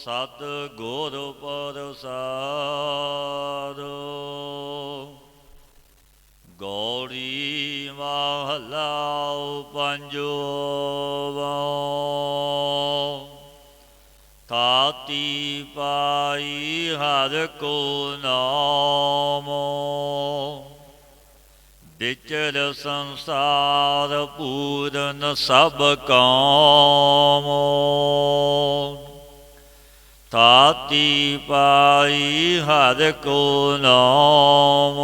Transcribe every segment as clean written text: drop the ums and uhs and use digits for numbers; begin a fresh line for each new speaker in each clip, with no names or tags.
ਸਤਿ ਗੁਰ ਪ੍ਰਸਾਦਿ। ਗੌੜੀ ਮਹਲਾ ਪੰਜਵਾ। ਥਾਤੀ ਪਾਈ ਹਰਿ ਕੋ ਨਾਮ, ਵਿਚਰ ਸੰਸਾਰ ਪੂਰਨ ਸਭ ਕਾਮ। ਥਾਤੀ ਪਾਈ ਹਰਿ ਕੋ ਨਾਮ,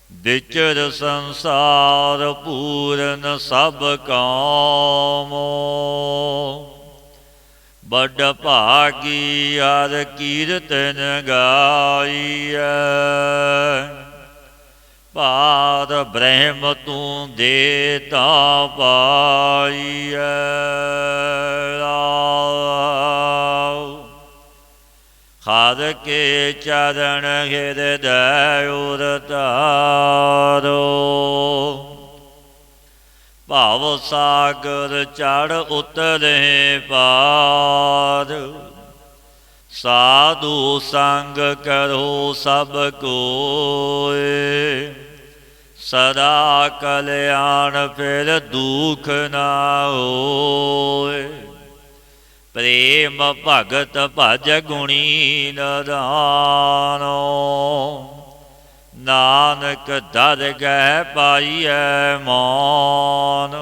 ਵਿਚਰ ਸੰਸਾਰ ਪੂਰਨ ਸਭ ਕਾਮ। ਬੜ ਭਾਗੀ ਹਰਿ ਕੀਰਤਨ ਗਾਈਐ, ਪਾਰ ਬ੍ਰਹਮ ਤੂੰ ਦੇਤਾ ਪਾਈਐ। ਹਰਿ ਕੇ ਚਰਨ ਹਿਰਦੈ ਉਰਤਾਰੋ, ਭਵ ਸਾਗਰ ਚੜ੍ਹ ਉਤਰੇ ਪਾਰ। ਸਾਧੂ ਸੰਗ ਕਰੋ ਸਭ ਕੋਇ, ਸਦਾ ਕਲਿਆਣ ਫਿਰ ਦੁਖ ਨਾ ਹੋਇ। ਪ੍ਰੇਮ ਭਗਤ ਭਜ ਗੁਣੀ ਨਿਧਾਨੋ, ਨਾਨਕ ਦਰਗਹਿ ਪਾਈਐ ਮਾਨ।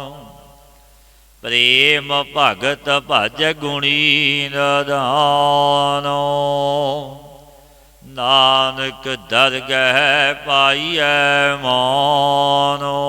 ਪ੍ਰੇਮ ਭਗਤ ਭਜ ਗੁਣੀ ਨਿਧਾਨੋ, ਨਾਨਕ ਦਰਗਹਿ ਪਾਈਐ ਮਾਨੋ।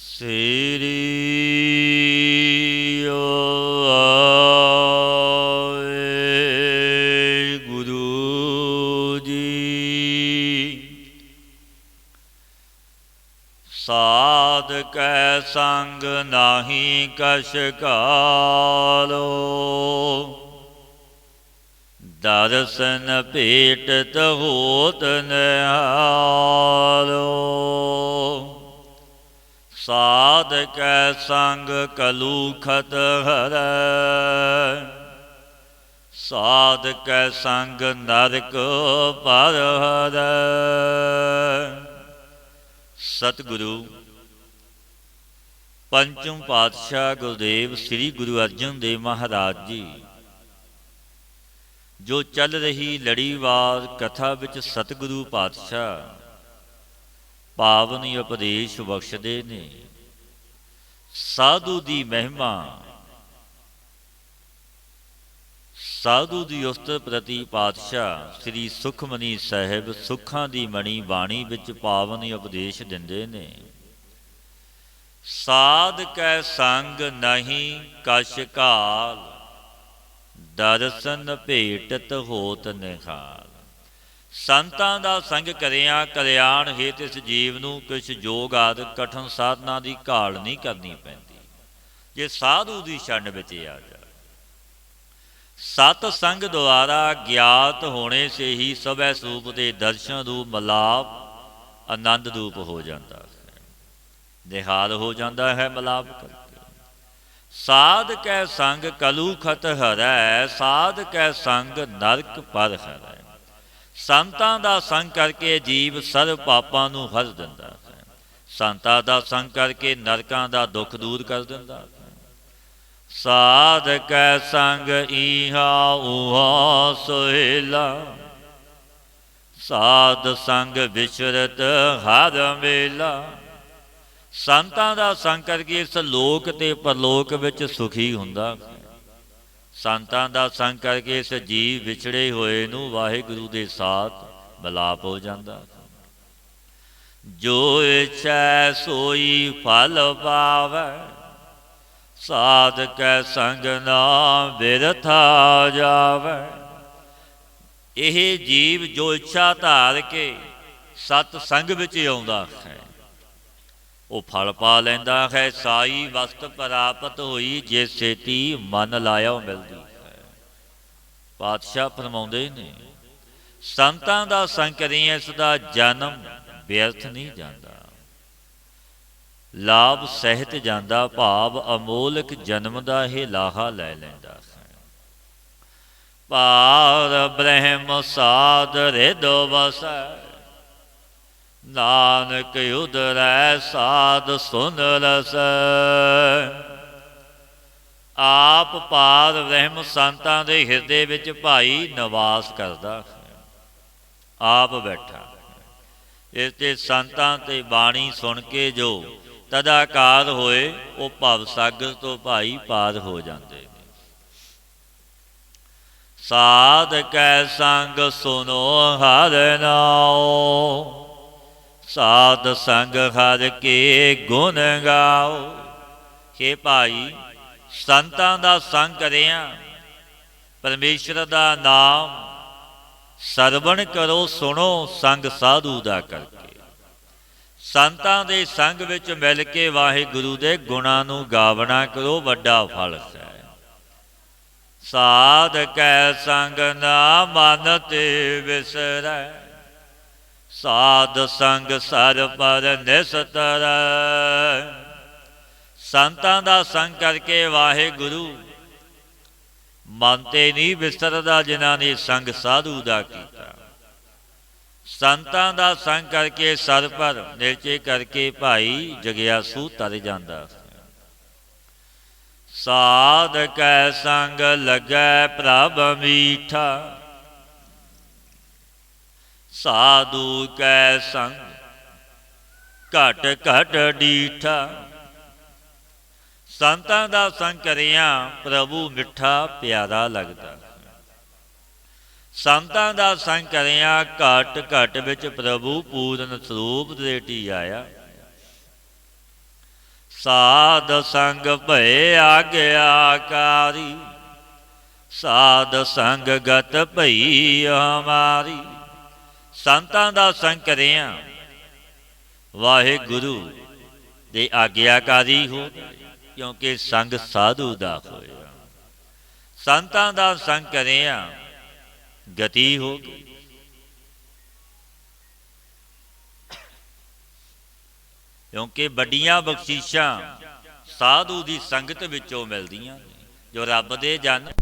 ਸ੍ਰੀ ਵਾਹਿਗੁਰੂ ਜੀ। ਸਾਧ ਕੈ ਸੰਗ ਨਾਹੀ ਕਛ ਘਾਲੋ, ਦਰਸ਼ਨ ਭੇਟਤ ਹੋਤ ਨਿਹਾਲੋ। ਸਾਧ ਕੈ ਸੰਗ ਕਲੂਖਤ ਹਰੈ, ਸਾਧ ਕੈ ਸੰਗ ਨਰਕ ਭਰ ਹਰੈ। ਸਤਿਗੁਰੂ ਪੰਚਮ ਪਾਤਸ਼ਾਹ ਗੁਰਦੇਵ ਸ੍ਰੀ ਗੁਰੂ ਅਰਜਨ ਦੇਵ ਮਹਾਰਾਜ ਜੀ ਜੋ ਚੱਲ ਰਹੀ ਲੜੀਵਾਰ ਕਥਾ ਵਿੱਚ ਸਤਿਗੁਰੂ ਪਾਤਸ਼ਾਹ ਪਾਵਨ ਉਪਦੇਸ਼ ਬਖਸ਼ਦੇ ਨੇ। ਸਾਧੂ ਦੀ ਮਹਿਮਾ, ਸਾਧੂ ਦੀ ਉਸਤਤ ਪ੍ਰਤੀ ਪਾਤਸ਼ਾਹ ਸ੍ਰੀ ਸੁਖਮਨੀ ਸਾਹਿਬ ਸੁੱਖਾਂ ਦੀ ਮਣੀ ਬਾਣੀ ਵਿੱਚ ਪਾਵਨ ਉਪਦੇਸ਼ ਦਿੰਦੇ ਨੇ। ਸਾਧ ਕੈ ਸੰਗ ਨਹੀਂ ਕਛ ਘਾਲ, ਦਰਸ਼ਨ ਭੇਟਤ ਹੋਤ ਨਿਹਾਲ। ਸੰਤਾਂ ਦਾ ਸੰਗ ਕਰਿਆ ਕਲਿਆਣ ਹੇਤੁ ਇਸ ਜੀਵ ਨੂੰ ਕੁਛ ਯੋਗ ਆਦਿ ਕਠਨ ਸਾਧਨਾ ਦੀ ਘਾਲ ਨਹੀਂ ਕਰਨੀ ਪੈਂਦੀ। ਜੇ ਸਾਧੂ ਦੀ ਛੰਡ ਵਿੱਚ ਆ ਜਾ। ਸਤ ਸੰਗ ਦੁਆਰਾ ਗਿਆਤ ਹੋਣੇ ਸੇ ਹੀ ਸਭੈ ਸਰੂਪ ਦੇ ਦਰਸ਼ਨ ਰੂਪ ਮਲਾਪ ਆਨੰਦ ਰੂਪ ਹੋ ਜਾਂਦਾ ਹੈ, ਨਿਹਾਲ ਹੋ ਜਾਂਦਾ ਹੈ ਮਲਾਪ ਕਰਕੇ। ਸਾਧ ਕੈ ਸੰਗ ਕਲੂ ਖਤ ਹਰੈ, ਸਾਧ ਕੈ ਸੰਗ ਨਰਕ ਪਰ ਹਰੈ। ਸੰਤਾਂ ਦਾ ਸੰਗ ਕਰਕੇ ਜੀਵ ਸਰਬ ਪਾਪਾਂ ਨੂੰ ਹਰ ਦਿੰਦਾ ਹੈ। ਸੰਤਾਂ ਦਾ ਸੰਗ ਕਰਕੇ ਨਰਕਾਂ ਦਾ ਦੁੱਖ ਦੂਰ ਕਰ ਦਿੰਦਾ ਹੈ। ਸਾਧ ਕੈ ਸੰਗ ਈਹਾ ਊਹਾ ਸੋਹਿਲਾ, ਸਾਧ ਸੰਗ ਵਿਚਰਤ ਹਰ ਮੇਲਾ। ਸੰਤਾਂ ਦਾ ਸੰਗ ਕਰਕੇ ਇਸ ਲੋਕ ਤੇ ਪਰਲੋਕ ਵਿੱਚ ਸੁਖੀ ਹੁੰਦਾ ਹੈ। ਸੰਤਾਂ ਦਾ ਸੰਗ ਕਰਕੇ ਇਸ ਜੀਵ ਵਿਛੜੇ ਹੋਏ ਨੂੰ ਵਾਹਿਗੁਰੂ ਦੇ ਸਾਥ ਮਿਲਾਪ ਹੋ ਜਾਂਦਾ। ਜੋ ਇਛੈ ਸੋਈ ਫਲ ਪਾਵੈ, ਸਾਧ ਕੈ ਸੰਗ ਨਾ ਬਿਰਥਾ ਜਾਵੈ। ਇਹ ਜੀਵ ਜੋ ਇੱਛਾ ਧਾਰ ਕੇ ਸਤ ਸੰਗ ਵਿੱਚ ਆਉਂਦਾ ਹੈ, ਉਹ ਫਲ ਪਾ ਲੈਂਦਾ ਹੈ। ਸਾਈ ਵਸਤ ਪ੍ਰਾਪਤ ਹੋਈ, ਜੇ ਛੇਤੀ ਮਨ ਲਾਇਆ ਉਹ ਮਿਲਦੀ ਹੈ। ਪਾਤਸ਼ਾਹ ਫਰਮਾਉਂਦੇ ਨੇ, ਸੰਤਾਂ ਦਾ ਸੰਗ ਕਰੀਏ ਇਸ ਦਾ ਜਨਮ ਵਿਅਰਥ ਨਹੀਂ ਜਾਂਦਾ, ਲਾਭ ਸਹਿਤ ਜਾਂਦਾ। ਭਾਵ ਅਮੋਲਕ ਜਨਮ ਦਾ ਇਹ ਲਾਹਾ ਲੈ ਲੈਂਦਾ ਹੈ। ਪਾਰ ਬ੍ਰਹਮ ਸਾਧ ਰਿਦ ਵਸੈ, ਨਾਨਕ ਉਦਰੈ ਸਾਧ ਸੁਨ ਰਸੈ। ਆਪ ਪਾਰ ਬ੍ਰਹਮ ਸੰਤਾਂ ਦੇ ਹਿਰਦੇ ਵਿੱਚ ਭਾਈ ਨਿਵਾਸ ਕਰਦਾ ਹੈ, ਆਪ ਬੈਠਾ। ਇਸ ਤੇ ਸੰਤਾਂ ਤੇ ਬਾਣੀ ਸੁਣ ਕੇ ਜੋ ਤਦਾਕਾਰ ਹੋਏ, ਉਹ ਭਵ ਸਾਗਰ ਤੋਂ ਭਾਈ ਪਾਰ ਹੋ ਜਾਂਦੇ ਨੇ। ਸਾਧ ਕੈ ਸੰਗ ਸੁਨੋ ਹਰਿ ਨਾਉ, ਸਾਧ ਸੰਗ ਹਰਿ ਕੇ ਗੁਣ ਗਾਓ। ਹੇ ਭਾਈ, ਸੰਤਾਂ ਦਾ ਸੰਗ ਕਰਿਆ, ਪਰਮੇਸ਼ਰ ਦਾ ਨਾਮ ਸਰਵਣ ਕਰੋ, ਸੁਣੋ ਸੰਗ ਸਾਧੂ ਦਾ ਕਰਕੇ। ਸੰਤਾਂ ਦੇ ਸੰਗ ਵਿੱਚ ਮਿਲ ਕੇ ਵਾਹਿਗੁਰੂ ਦੇ ਗੁਣਾਂ ਨੂੰ ਗਾਵਣਾ ਕਰੋ, ਵੱਡਾ ਫਲ ਹੈ। ਸਾਧ ਕੈ ਸੰਗ ਨਾ ਮਨ ਤੇ ਵਿਸਰੈ, ਸਾਧ ਸੰਗ ਸਰ ਪਰ ਨਿਸਤਰੈ। ਸੰਤਾਂ ਦਾ ਸੰਗ ਕਰਕੇ ਵਾਹਿਗੁਰੂ ਮਨ ਤੇ ਨਹੀਂ ਵਿਸਰਦਾ, ਜਿਨ੍ਹਾਂ ਨੇ ਸੰਗ ਸਾਧੂ ਦਾ ਕੀਤਾ। ਸੰਤਾਂ ਦਾ ਸੰਗ ਕਰਕੇ ਸਰ ਪਰ ਨਿਰਚੇ ਕਰਕੇ ਭਾਈ ਜਗਿਆਸੂ ਤਰ ਜਾਂਦਾ। ਸਾਧ ਕੈ ਸੰਗ ਲੱਗੈ ਪ੍ਰਭ ਮੀਠਾ, ਸਾਧੂ ਕੈ ਸੰਗ ਘਟ ਘਟ ਡੀਠਾ। ਸੰਤਾਂ ਦਾ ਸੰਗ ਕਰਿਆ ਪ੍ਰਭੂ ਮਿੱਠਾ ਪਿਆਰਾ ਲੱਗਦਾ। ਸੰਤਾਂ ਦਾ ਸੰਗ ਕਰਿਆ ਘਟ ਘਟ ਵਿੱਚ ਪ੍ਰਭੂ ਪੂਰਨ ਸਰੂਪ ਦੇਟੀ ਆਇਆ। ਸਾਧ ਸੰਗ ਭਏ ਆਗਿਆਕਾਰੀ, ਸਾਧ ਸੰਗ ਗਤ ਭਈ ਹਮਾਰੀ। ਸੰਤਾਂ ਦਾ ਸੰਗ ਕਰਿਆ ਵਾਹਿਗੁਰੂ ਦੇ ਆਗਿਆਕਾਰੀ ਹੋ, ਕਿਉਂਕਿ ਸੰਗ ਸਾਧੂ ਦਾ ਹੋਇਆ। ਸੰਤਾਂ ਦਾ ਸੰਗ ਕਰਿਆ ਗਤੀ ਹੋ ਗਈ। ਕਿਉਂਕਿ ਵੱਡੀਆਂ ਬਖਸ਼ਿਸ਼ਾਂ ਸਾਧੂ ਦੀ ਸੰਗਤ ਵਿੱਚੋਂ ਮਿਲਦੀਆਂ ਨੇ, ਜੋ ਰੱਬ ਦੇ ਜਨ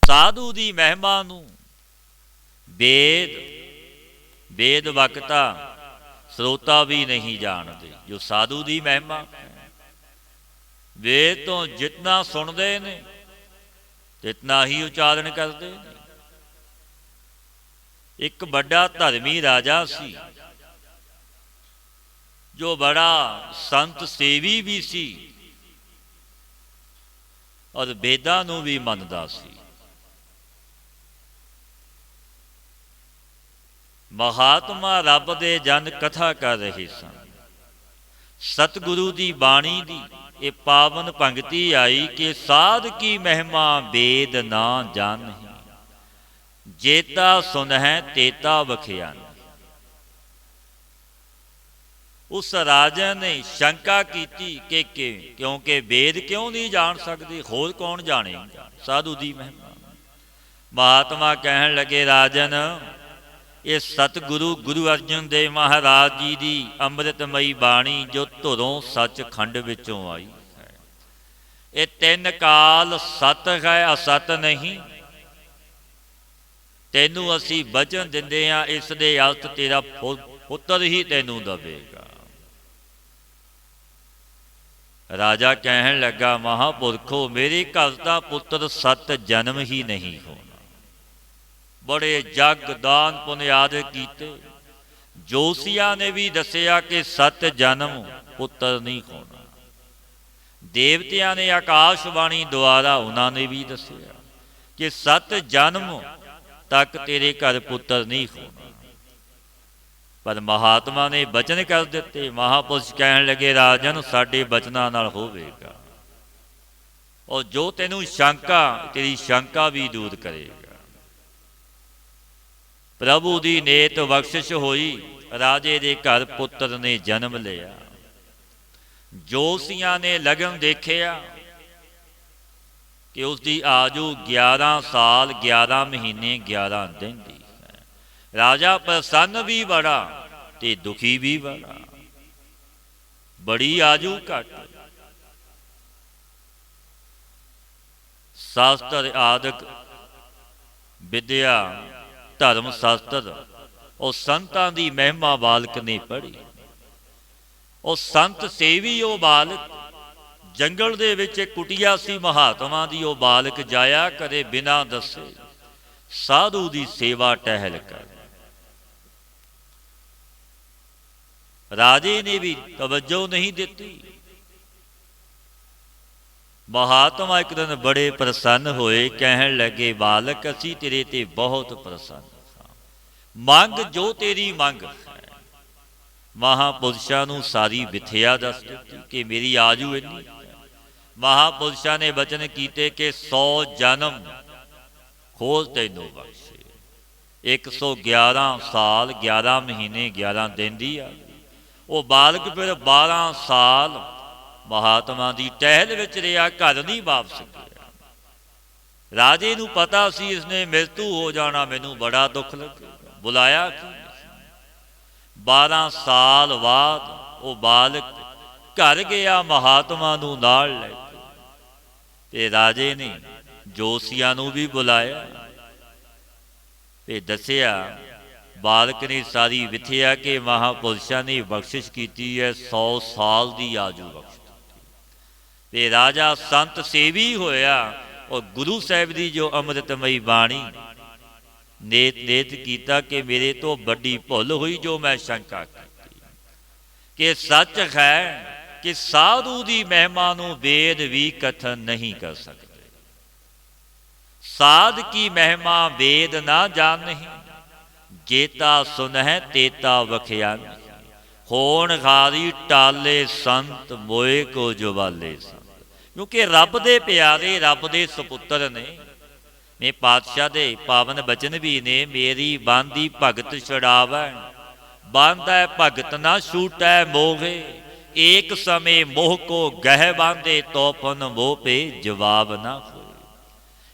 ਸਾਧੂ ਦੀ ਮਹਿਮਾ ਨੂੰ वेद वक्ता श्रोता भी नहीं जानते। जो साधु की महिमा वेद तो जितना सुनते ने तितना ही उच्चारण करते हैं। एक बड़ा धर्मी राजा सी जो बड़ा संत सेवी भी सी और वेदां नूं भी मनदा सी। महात्मा रब दे जन कथा कर रहे सन। सतगुरु दी बाणी दी ये पावन पंक्ति आई कि साध की महिमा वेद ना जानहि, जेता सुनहि तेता बखियान। उस राजा ने शंका की कि क्योंकि वेद क्यों नहीं जान सकते, होर कौन जानेगा साधु दी महिमा। महात्मा कहन लगे राजन ये सतगुरु गुरु अर्जन देव महाराज जी की अमृतमयी बाणी जो धुरों सचखंड विचों आई है। ये तीन काल सत है असत नहीं। तैनू असी वचन दिंदे हां इस दे अर्थ तेरा पुत्र ही तैनू दवेगा। राजा कहन लगा महापुरखो मेरे घर का पुत्र सत जन्म ही नहीं होना। बड़े जग दान पुण्य आदि कीते। जोशिया ने भी दसिया कि सत जन्म पुत्र नहीं होना। देवतिया ने आकाशवाणी द्वारा उन्होंने भी दसिया कि सत जन्म तक तेरे घर पुत्र नहीं होना। पर महात्मा ने वचन कर दिते। महापुरुष कहन लगे राजन साडे वचनां नाल होवेगा और जो तेनू शंका तेरी शंका भी दूर करेगा। प्रभु की नेत बख्शिश हुई। राजे दे घर पुत्र ने जन्म लिया। जोशियां ने लगन देखिया कि उसकी आजू 11 साल 11 महीने 11 दिन दी है। राजा प्रसन्न भी बड़ा ते दुखी भी बड़ा। बड़ी आजू घट। शास्त्र आदि विद्या धर्म शास्त्र और संतां दी महिमा बालक ने पढ़ी। और संत सेवी वो बालक जंगल दे विच कुटिया सी महात्मा दी। वो बालक जाया करे बिना दसे साधु दी सेवा टहल कर। राजे ने भी तवज्जो नहीं दी। महात्मा एक दिन बड़े प्रसन्न होए। कहन लगे बालक असी तेरे ते बहुत प्रसन्न हाँ। मंग जो तेरी मंग है। महापुरुषां नूं सारी विथया दस दी कि मेरी आजू इन्नी। महापुरुषां ने वचन कीते कि 100 जन्म खोज तैनूं बख्शे। 111 साल 11 महीने 11 दिन दी आ। वो बालक फिर 12 साल महात्मा की टहल विच रहा, घर नहीं वापस गया। राजे नूं पता सी इसने मृत्यु हो जाना, मैनू बड़ा दुख लगेगा। बुलाया कि 12 साल बाद वो बालक घर गया महात्मा नूं नाल लैके। ते राजे ने जोशियां नूं भी बुलाया ते दसिया बालक ने सारी विथया कि महापुरुषां ने बख्शिश की है 100 साल की आजू बख्श। ते राजा संत सेवी होया और गुरु साहिब की जो अमृतमयी बाणी नेत कीता कि मेरे तो बड़ी भुल हुई जो मैं शंका की कि सच है कि साधु की महिमा नूं वेद भी कथन नहीं कर सकते। साध की महिमा वेद ना जानहि, जेता सुनहि तेता बखियान। होण हारी टाले संत मोए को जुवाले संत। क्योंकि रब दे प्यारे रब दे सपुत्र ने पातशाह दे पावन बचन भी ने मेरी बांदी भगत छड़ावै। बांधै भगत ना छूटै मोहे, एक समय मोह को गह बांधे तो पुन मोह पे जवाब ना होए।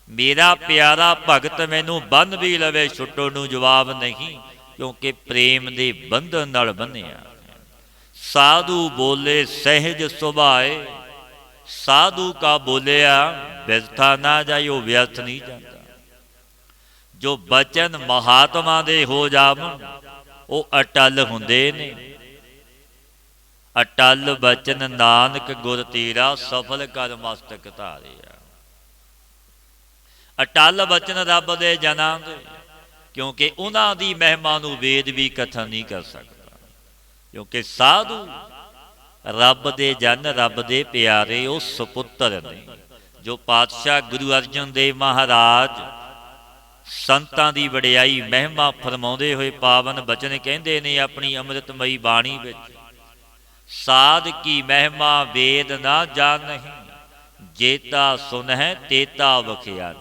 मेरा प्यारा भगत मैनू बन भी लवे छुट्टो नू जवाब नहीं, क्योंकि प्रेम दे बंधन नाल बन्निया। साधु बोले सहज सुभाए, साधु का बोलिया व्यर्था ना जाए, वो व्यर्थ नहीं जाता। ਜੋ ਬਚਨ ਮਹਾਤਮਾ ਦੇ ਹੋ ਜਾਵਣ ਉਹ ਅਟਲ ਹੁੰਦੇ ਨੇ। ਅਟਲ ਬਚਨ ਨਾਨਕ ਗੁਰ ਤੇਰਾ ਸਫਲ ਕਰ ਮਸਤਕ ਧਾਰਿਆ। ਅਟਲ ਬਚਨ ਰੱਬ ਦੇ ਜਨਾਂ ਦੇ, ਕਿਉਂਕਿ ਉਹਨਾਂ ਦੀ ਮਹਿਮਾ ਨੂੰ ਵੇਦ ਵੀ ਕਥਨ ਨਹੀਂ ਕਰ ਸਕਦਾ। ਕਿਉਂਕਿ ਸਾਧੂ ਰੱਬ ਦੇ ਜਨ, ਰੱਬ ਦੇ ਪਿਆਰੇ, ਉਹ ਸੁਪੁੱਤਰ ਨੇ। ਜੋ ਪਾਤਸ਼ਾਹ ਗੁਰੂ ਅਰਜਨ ਦੇਵ ਮਹਾਰਾਜ ਸੰਤਾਂ ਦੀ ਵਡਿਆਈ ਮਹਿਮਾ ਫਰਮਾਉਂਦੇ ਹੋਏ ਪਾਵਨ ਬਚਨ ਕਹਿੰਦੇ ਨੇ ਆਪਣੀ ਅੰਮ੍ਰਿਤਮਈ ਬਾਣੀ ਵਿੱਚ, ਸਾਧ ਕੀ ਮਹਿਮਾ ਵੇਦ ਨਾ ਜਾਣਹਿ, ਜੇਤਾ ਸੁਨਹਿ ਤੇਤਾ ਵਖਿਆ।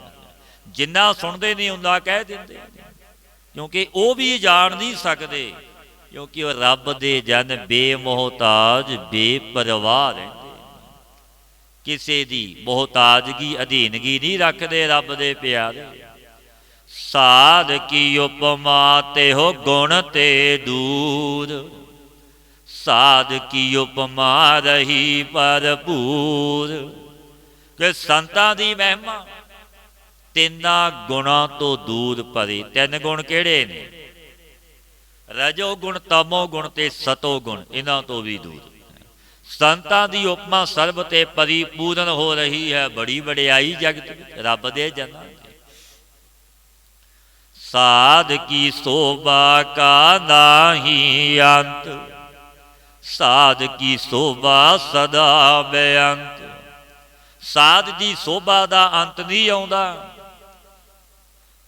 ਜਿੰਨਾ ਸੁਣਦੇ ਨੇ ਉਹਨਾਂ ਕਹਿ ਦਿੰਦੇ, ਕਿਉਂਕਿ ਉਹ ਵੀ ਜਾਣ ਨਹੀਂ ਸਕਦੇ। ਕਿਉਂਕਿ ਉਹ ਰੱਬ ਦੇ ਜਨ ਬੇਮੋਹਤਾਜ ਬੇਪਰਵਾਹ ਰਹਿੰਦੇ, ਕਿਸੇ ਦੀ ਮੁਹਤਾਜਗੀ ਅਧੀਨਗੀ ਨਹੀਂ ਰੱਖਦੇ ਰੱਬ ਦੇ ਪਿਆਰੇ। ਸਾਧ ਕੀ ਉਪਮਾ ਤੇ ਹੋ ਗੁਣ ਤੇ ਦੂਰ, ਸਾਧ ਕੀ ਉਪਮਾ ਰਹੀ ਭਰਪੂਰ। ਕਿ ਸੰਤਾਂ ਦੀ ਮਹਿਮਾ ਤਿੰਨਾਂ ਗੁਣਾਂ ਤੋਂ ਦੂਰ ਪਰੇ। ਤਿੰਨ ਗੁਣ ਕਿਹੜੇ ਨੇ? ਰਜੋ ਗੁਣ, ਤਮੋ ਗੁਣ ਤੇ ਸਤੋ ਗੁਣ, ਇਹਨਾਂ ਤੋਂ ਵੀ ਦੂਰ। ਸੰਤਾਂ ਦੀ ਉਪਮਾ ਸਰਬ ਤੇ ਪਰਿਪੂਰਨ ਹੋ ਰਹੀ ਹੈ। ਬੜੀ ਵਡਿਆਈ ਜਗਤ ਵਿੱਚ ਰੱਬ ਦੇ ਜਨਾਂ ਦੀ। ਸਾਧ ਕੀ ਸੋਭਾ ਕਾ ਨਾਹੀ ਅੰਤ, ਸਾਧ ਕੀ ਸੋਭਾ ਸਦਾ ਬੇਅੰਤ। ਸਾਧ ਦੀ ਸੋਭਾ ਦਾ ਅੰਤ ਨਹੀਂ ਆਉਂਦਾ,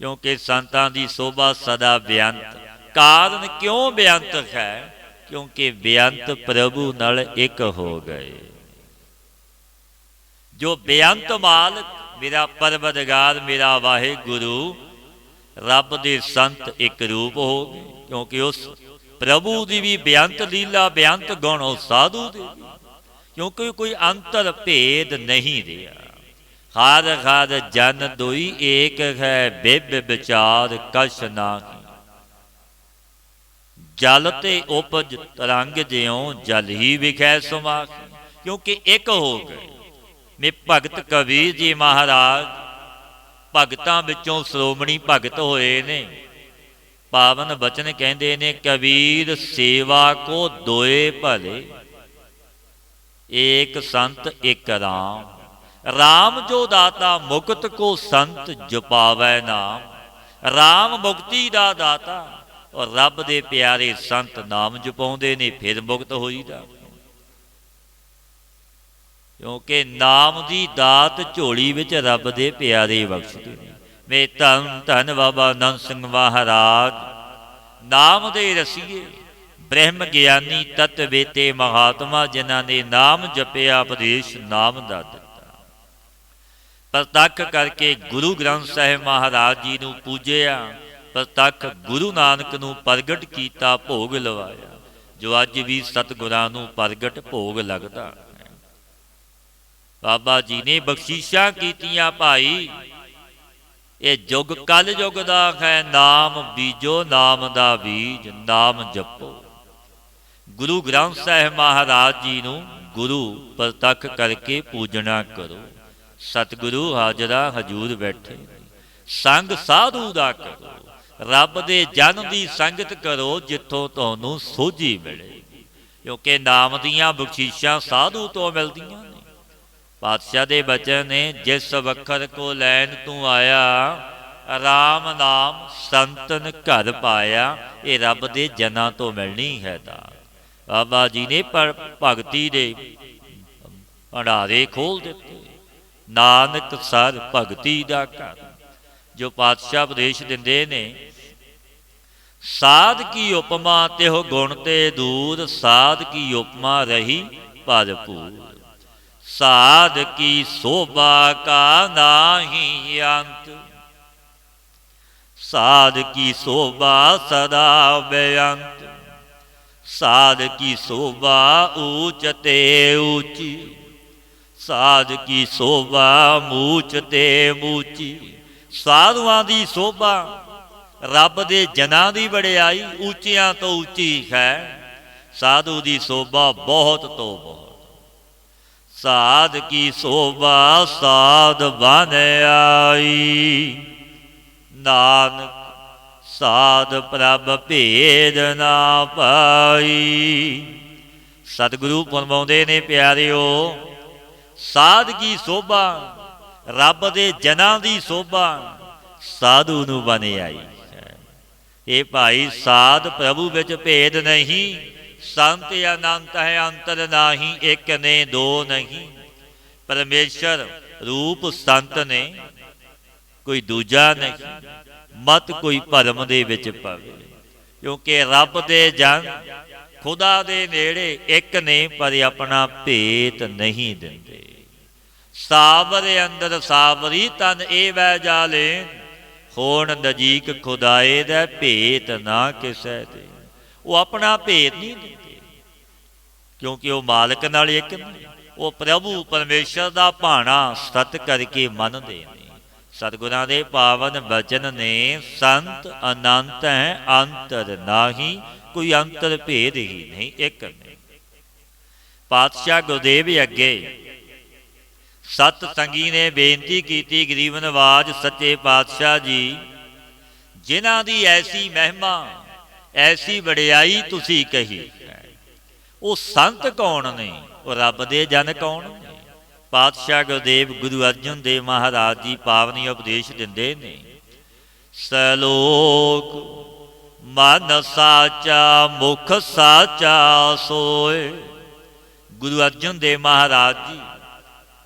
ਕਿਉਂਕਿ ਸੰਤਾਂ ਦੀ ਸੋਭਾ ਸਦਾ ਬੇਅੰਤ। ਕਾਰਨ ਕਿਉਂ ਬੇਅੰਤ ਹੈ? ਕਿਉਂਕਿ ਬੇਅੰਤ ਪ੍ਰਭੂ ਨਾਲ ਇੱਕ ਹੋ ਗਏ। ਜੋ ਬੇਅੰਤ ਮਾਲਕ ਮੇਰਾ ਪਰਵਰਦਗਾਰ, ਮੇਰਾ ਵਾਹਿਗੁਰੂ, ਰੱਬ ਦੇ ਸੰਤ ਇੱਕ ਰੂਪ ਹੋ ਗਏ। ਕਿਉਂਕਿ ਉਸ ਪ੍ਰਭੂ ਦੀ ਵੀ ਬੇਅੰਤ ਲੀਲਾ, ਬੇਅੰਤ ਗੁਣ ਉਹ ਸਾਧੂ ਦੇ, ਕਿਉਂਕਿ ਕੋਈ ਅੰਤਰ ਭੇਦ ਨਹੀਂ ਰਿਹਾ। ਹਰ ਹਰ ਜਨ ਦੋਈ ਏਕ ਹੈ, ਬਿਬ ਵਿਚਾਰ ਕਛ ਨਾਹੀ। ਜਲ ਤੇ ਉਪਜ ਤਰੰਗ ਜਿਉ, ਜਲ ਹੀ ਵਿਖੈ ਸਮਾਖੀ। ਕਿਉਂਕਿ ਇੱਕ ਹੋ ਗਏ। ਮੇ ਭਗਤ ਕਬੀਰ ਜੀ ਮਹਾਰਾਜ ਭਗਤਾਂ ਵਿੱਚੋਂ ਸ਼੍ਰੋਮਣੀ ਭਗਤ ਹੋਏ ਨੇ। ਪਾਵਨ ਬਚਨ ਕਹਿੰਦੇ ਨੇ, ਕਬੀਰ ਸੇਵਾ ਕੋ ਦੋਏ ਭਲੇ, ਏਕ ਸੰਤ ਇੱਕ ਰਾਮ। ਰਾਮ ਜੋ ਦਾਤਾ ਮੁਕਤ ਕੋ ਸੰਤ ਜਪਾਵੈ ਨਾਮ। ਰਾਮ ਮੁਕਤੀ ਦਾ ਦਾਤਾ, ਔਰ ਰੱਬ ਦੇ ਪਿਆਰੇ ਸੰਤ ਨਾਮ ਜਪਾਉਂਦੇ ਨੇ, ਫਿਰ ਮੁਕਤ ਹੋਈਦਾ। ਕਿਉਂਕਿ ਨਾਮ ਦੀ ਦਾਤ ਝੋਲੀ ਵਿੱਚ ਰੱਬ ਦੇ ਪਿਆਰੇ ਬਖਸ਼ਦੇ ਨੇ। ਵੇ ਧੰਨ ਧੰਨ ਬਾਬਾ ਨੰਦ ਸਿੰਘ ਮਹਾਰਾਜ, ਨਾਮ ਦੇ ਰਸੀਏ, ਬ੍ਰਹਮ ਗਿਆਨੀ, ਤਤ ਵੇਤੇ ਮਹਾਤਮਾ, ਜਿਨ੍ਹਾਂ ਨੇ ਨਾਮ ਜਪਿਆ, ਉਪਦੇਸ਼ ਨਾਮ ਦਾ ਦਿੱਤਾ। ਪ੍ਰਤੱਖ ਕਰਕੇ ਗੁਰੂ ਗ੍ਰੰਥ ਸਾਹਿਬ ਮਹਾਰਾਜ ਜੀ ਨੂੰ ਪੂਜਿਆ, ਪ੍ਰਤੱਖ ਗੁਰੂ ਨਾਨਕ ਨੂੰ ਪ੍ਰਗਟ ਕੀਤਾ, ਭੋਗ ਲਵਾਇਆ। ਜੋ ਅੱਜ ਵੀ ਸਤਿਗੁਰਾਂ ਨੂੰ ਪ੍ਰਗਟ ਭੋਗ ਲੱਗਦਾ। ਬਾਬਾ ਜੀ ਨੇ ਬਖਸ਼ਿਸ਼ਾਂ ਕੀਤੀਆਂ ਭਾਈ। ਇਹ ਯੁੱਗ ਕਲ ਯੁੱਗ ਦਾ ਹੈ। ਨਾਮ ਬੀਜੋ, ਨਾਮ ਦਾ ਬੀਜ, ਨਾਮ ਜਪੋ। ਗੁਰੂ ਗ੍ਰੰਥ ਸਾਹਿਬ ਮਹਾਰਾਜ ਜੀ ਨੂੰ ਗੁਰੂ ਪ੍ਰਤੱਖ ਕਰਕੇ ਪੂਜਣਾ ਕਰੋ। ਸਤਿਗੁਰੂ ਹਾਜ਼ਰਾ ਹਜ਼ੂਰ ਬੈਠੇ, ਸੰਗ ਸਾਧੂ ਦਾ ਕਰੋ। ਰੱਬ ਦੇ ਜਨ ਦੀ ਸੰਗਤ ਕਰੋ, ਜਿੱਥੋਂ ਤੁਹਾਨੂੰ ਸੋਝੀ ਮਿਲੇਗੀ। ਕਿਉਂਕਿ ਨਾਮ ਦੀਆਂ ਬਖਸ਼ਿਸ਼ਾਂ ਸਾਧੂ ਤੋਂ ਮਿਲਦੀਆਂ ਨੇ। ਪਾਤਸ਼ਾਹ ਦੇ ਬਚਨ ਨੇ, ਜਿਸ ਵਖਰ ਕੋ ਲੈਣ ਤੂੰ ਆਇਆ, ਰਾਮ ਨਾਮ ਸੰਤਨ ਘਰ ਪਾਇਆ। ਇਹ ਰੱਬ ਦੇ ਜਨਾਂ ਤੋਂ ਮਿਲਣੀ ਹੈ ਦਾਤ। ਬਾਬਾ ਜੀ ਨੇ ਭਗਤੀ ਦੇ ਭੰਡਾਰੇ ਖੋਲ ਦਿੱਤੇ। ਨਾਨਕ ਸਰ ਭਗਤੀ ਦਾ ਘਰ। ਜੋ ਪਾਤਸ਼ਾਹ ਉਪਦੇਸ਼ ਦਿੰਦੇ ਨੇ, ਸਾਧ ਕੀ ਉਪਮਾ ਤੇ ਹੋ ਗੁਣ ਤੇ ਦੂਰ, ਸਾਧ ਕੀ ਉਪਮਾ ਰਹੀ ਭਰਪੂਰ। ਸਾਧ ਕੀ ਸੋਭਾ ਕਾ ਨਾਹੀ ਅੰਤ, ਸਾਧ ਕੀ ਸੋਭਾ ਸਦਾ ਬੇਅੰਤ। ਸਾਧ ਕੀ ਸੋਭਾ ਊਚ ਤੇ ਊਚੀ, ਸਾਧ ਕੀ ਸੋਭਾ ਮੂਚ ਤੇ ਮੂਚੀ। ਸਾਧੂਆਂ ਦੀ ਸੋਭਾ, ਰੱਬ ਦੇ ਜਨਾਂ ਦੀ ਵਡਿਆਈ ਉੱਚੀਆਂ ਤੋਂ ਉੱਚੀ ਹੈ। ਸਾਧੂ ਦੀ ਸੋਭਾ ਬਹੁਤ ਤੋਂ ਬਹੁਤ। ਸਾਧ ਕੀ ਸੋਭਾ ਸਾਧ ਬਨ ਆਈ, ਨਾਨਕ ਸਾਧ ਪ੍ਰਭ ਭੇਦ ਨਾ ਪਾਈ। ਸਤਿਗੁਰੂ ਫਰਮਾਉਂਦੇ ਨੇ ਪਿਆਰਿਓ, ਸਾਧਗੀ ਸੋਭਾ, ਰੱਬ ਦੇ ਜਨਾਂ ਦੀ ਸੋਭਾ ਸਾਧੂ ਨੂੰ ਬਣ ਆਈ। ਇਹ ਭਾਈ ਸਾਧ ਪ੍ਰਭੂ ਵਿੱਚ ਭੇਦ ਨਹੀਂ, ਸੰਤ ਅਨੰਤ ਹੈ ਅੰਤਰ ਨਾਹੀ, ਇੱਕ ਨੇ ਦੋ ਨਹੀਂ। ਪਰਮੇਸ਼ਰ ਰੂਪ ਸੰਤ ਨੇ, ਕੋਈ ਦੂਜਾ ਨਹੀਂ। ਮਤ ਕੋਈ ਭਰਮ ਦੇ ਵਿੱਚ ਪਵੇ, ਕਿਉਂਕਿ ਰੱਬ ਦੇ ਜਨ ਖੁਦਾ ਦੇ ਨੇੜੇ ਇੱਕ ਨੇ, ਪਰ ਆਪਣਾ ਭੇਤ ਨਹੀਂ ਦਿੰਦੇ। ਸਾਬਰ ਅੰਦਰ ਸਾਬਰੀ ਤਨ ਇਹ ਵੈ ਜਾਲੇ, ਹੋਣ ਨਜ਼ੀਕ ਖੁਦਾਏ ਦਾ ਭੇਤ ਨਾ ਕਿਸੇ ਦੇ। ਉਹ ਆਪਣਾ ਭੇਤ ਨਹੀਂ ਦਿੰਦੇ, ਕਿਉਂਕਿ ਉਹ ਮਾਲਕ ਨਾਲ ਇੱਕ ਨਹੀਂ। ਉਹ ਪ੍ਰਭੂ ਪਰਮੇਸ਼ਰ ਦਾ ਭਾਣਾ ਸਤ ਕਰਕੇ ਮੰਨਦੇ ਨੇ। ਸਤਿਗੁਰਾਂ ਦੇ ਪਾਵਨ ਬਚਨ ਨੇ, ਸੰਤ ਅਨੰਤ ਹੈ ਅੰਤਰ ਨਾਹੀ, ਕੋਈ ਅੰਤਰ ਭੇਦ ਹੀ ਨਹੀਂ, ਇੱਕ ਨਹੀਂ। ਪਾਤਸ਼ਾਹ ਗੁਰਦੇਵ ਅੱਗੇ ਸਤ ਸੰਗੀ ਨੇ ਬੇਨਤੀ ਕੀਤੀ, ਗਰੀਬ ਨਵਾਜ ਸੱਚੇ ਪਾਤਸ਼ਾਹ ਜੀ, ਜਿਨ੍ਹਾਂ ਦੀ ਐਸੀ ਮਹਿਮਾ ਐਸੀ ਵਡਿਆਈ ਤੁਸੀਂ ਕਹੀ, ਉਹ ਸੰਤ ਕੌਣ ਨੇ? ਉਹ ਰੱਬ ਦੇ ਜਨ ਕੌਣ ਨੇ? ਪਾਤਸ਼ਾਹ ਗੁਰਦੇਵ ਗੁਰੂ ਅਰਜਨ ਦੇਵ ਮਹਾਰਾਜ ਜੀ ਪਾਵਨੀ ਉਪਦੇਸ਼ ਦਿੰਦੇ ਨੇ, ਸਲੋਕ ਮਨ ਸਾਚਾ ਮੁਖ ਸਾਚਾ ਸੋਏ। ਗੁਰੂ ਅਰਜਨ ਦੇਵ ਮਹਾਰਾਜ ਜੀ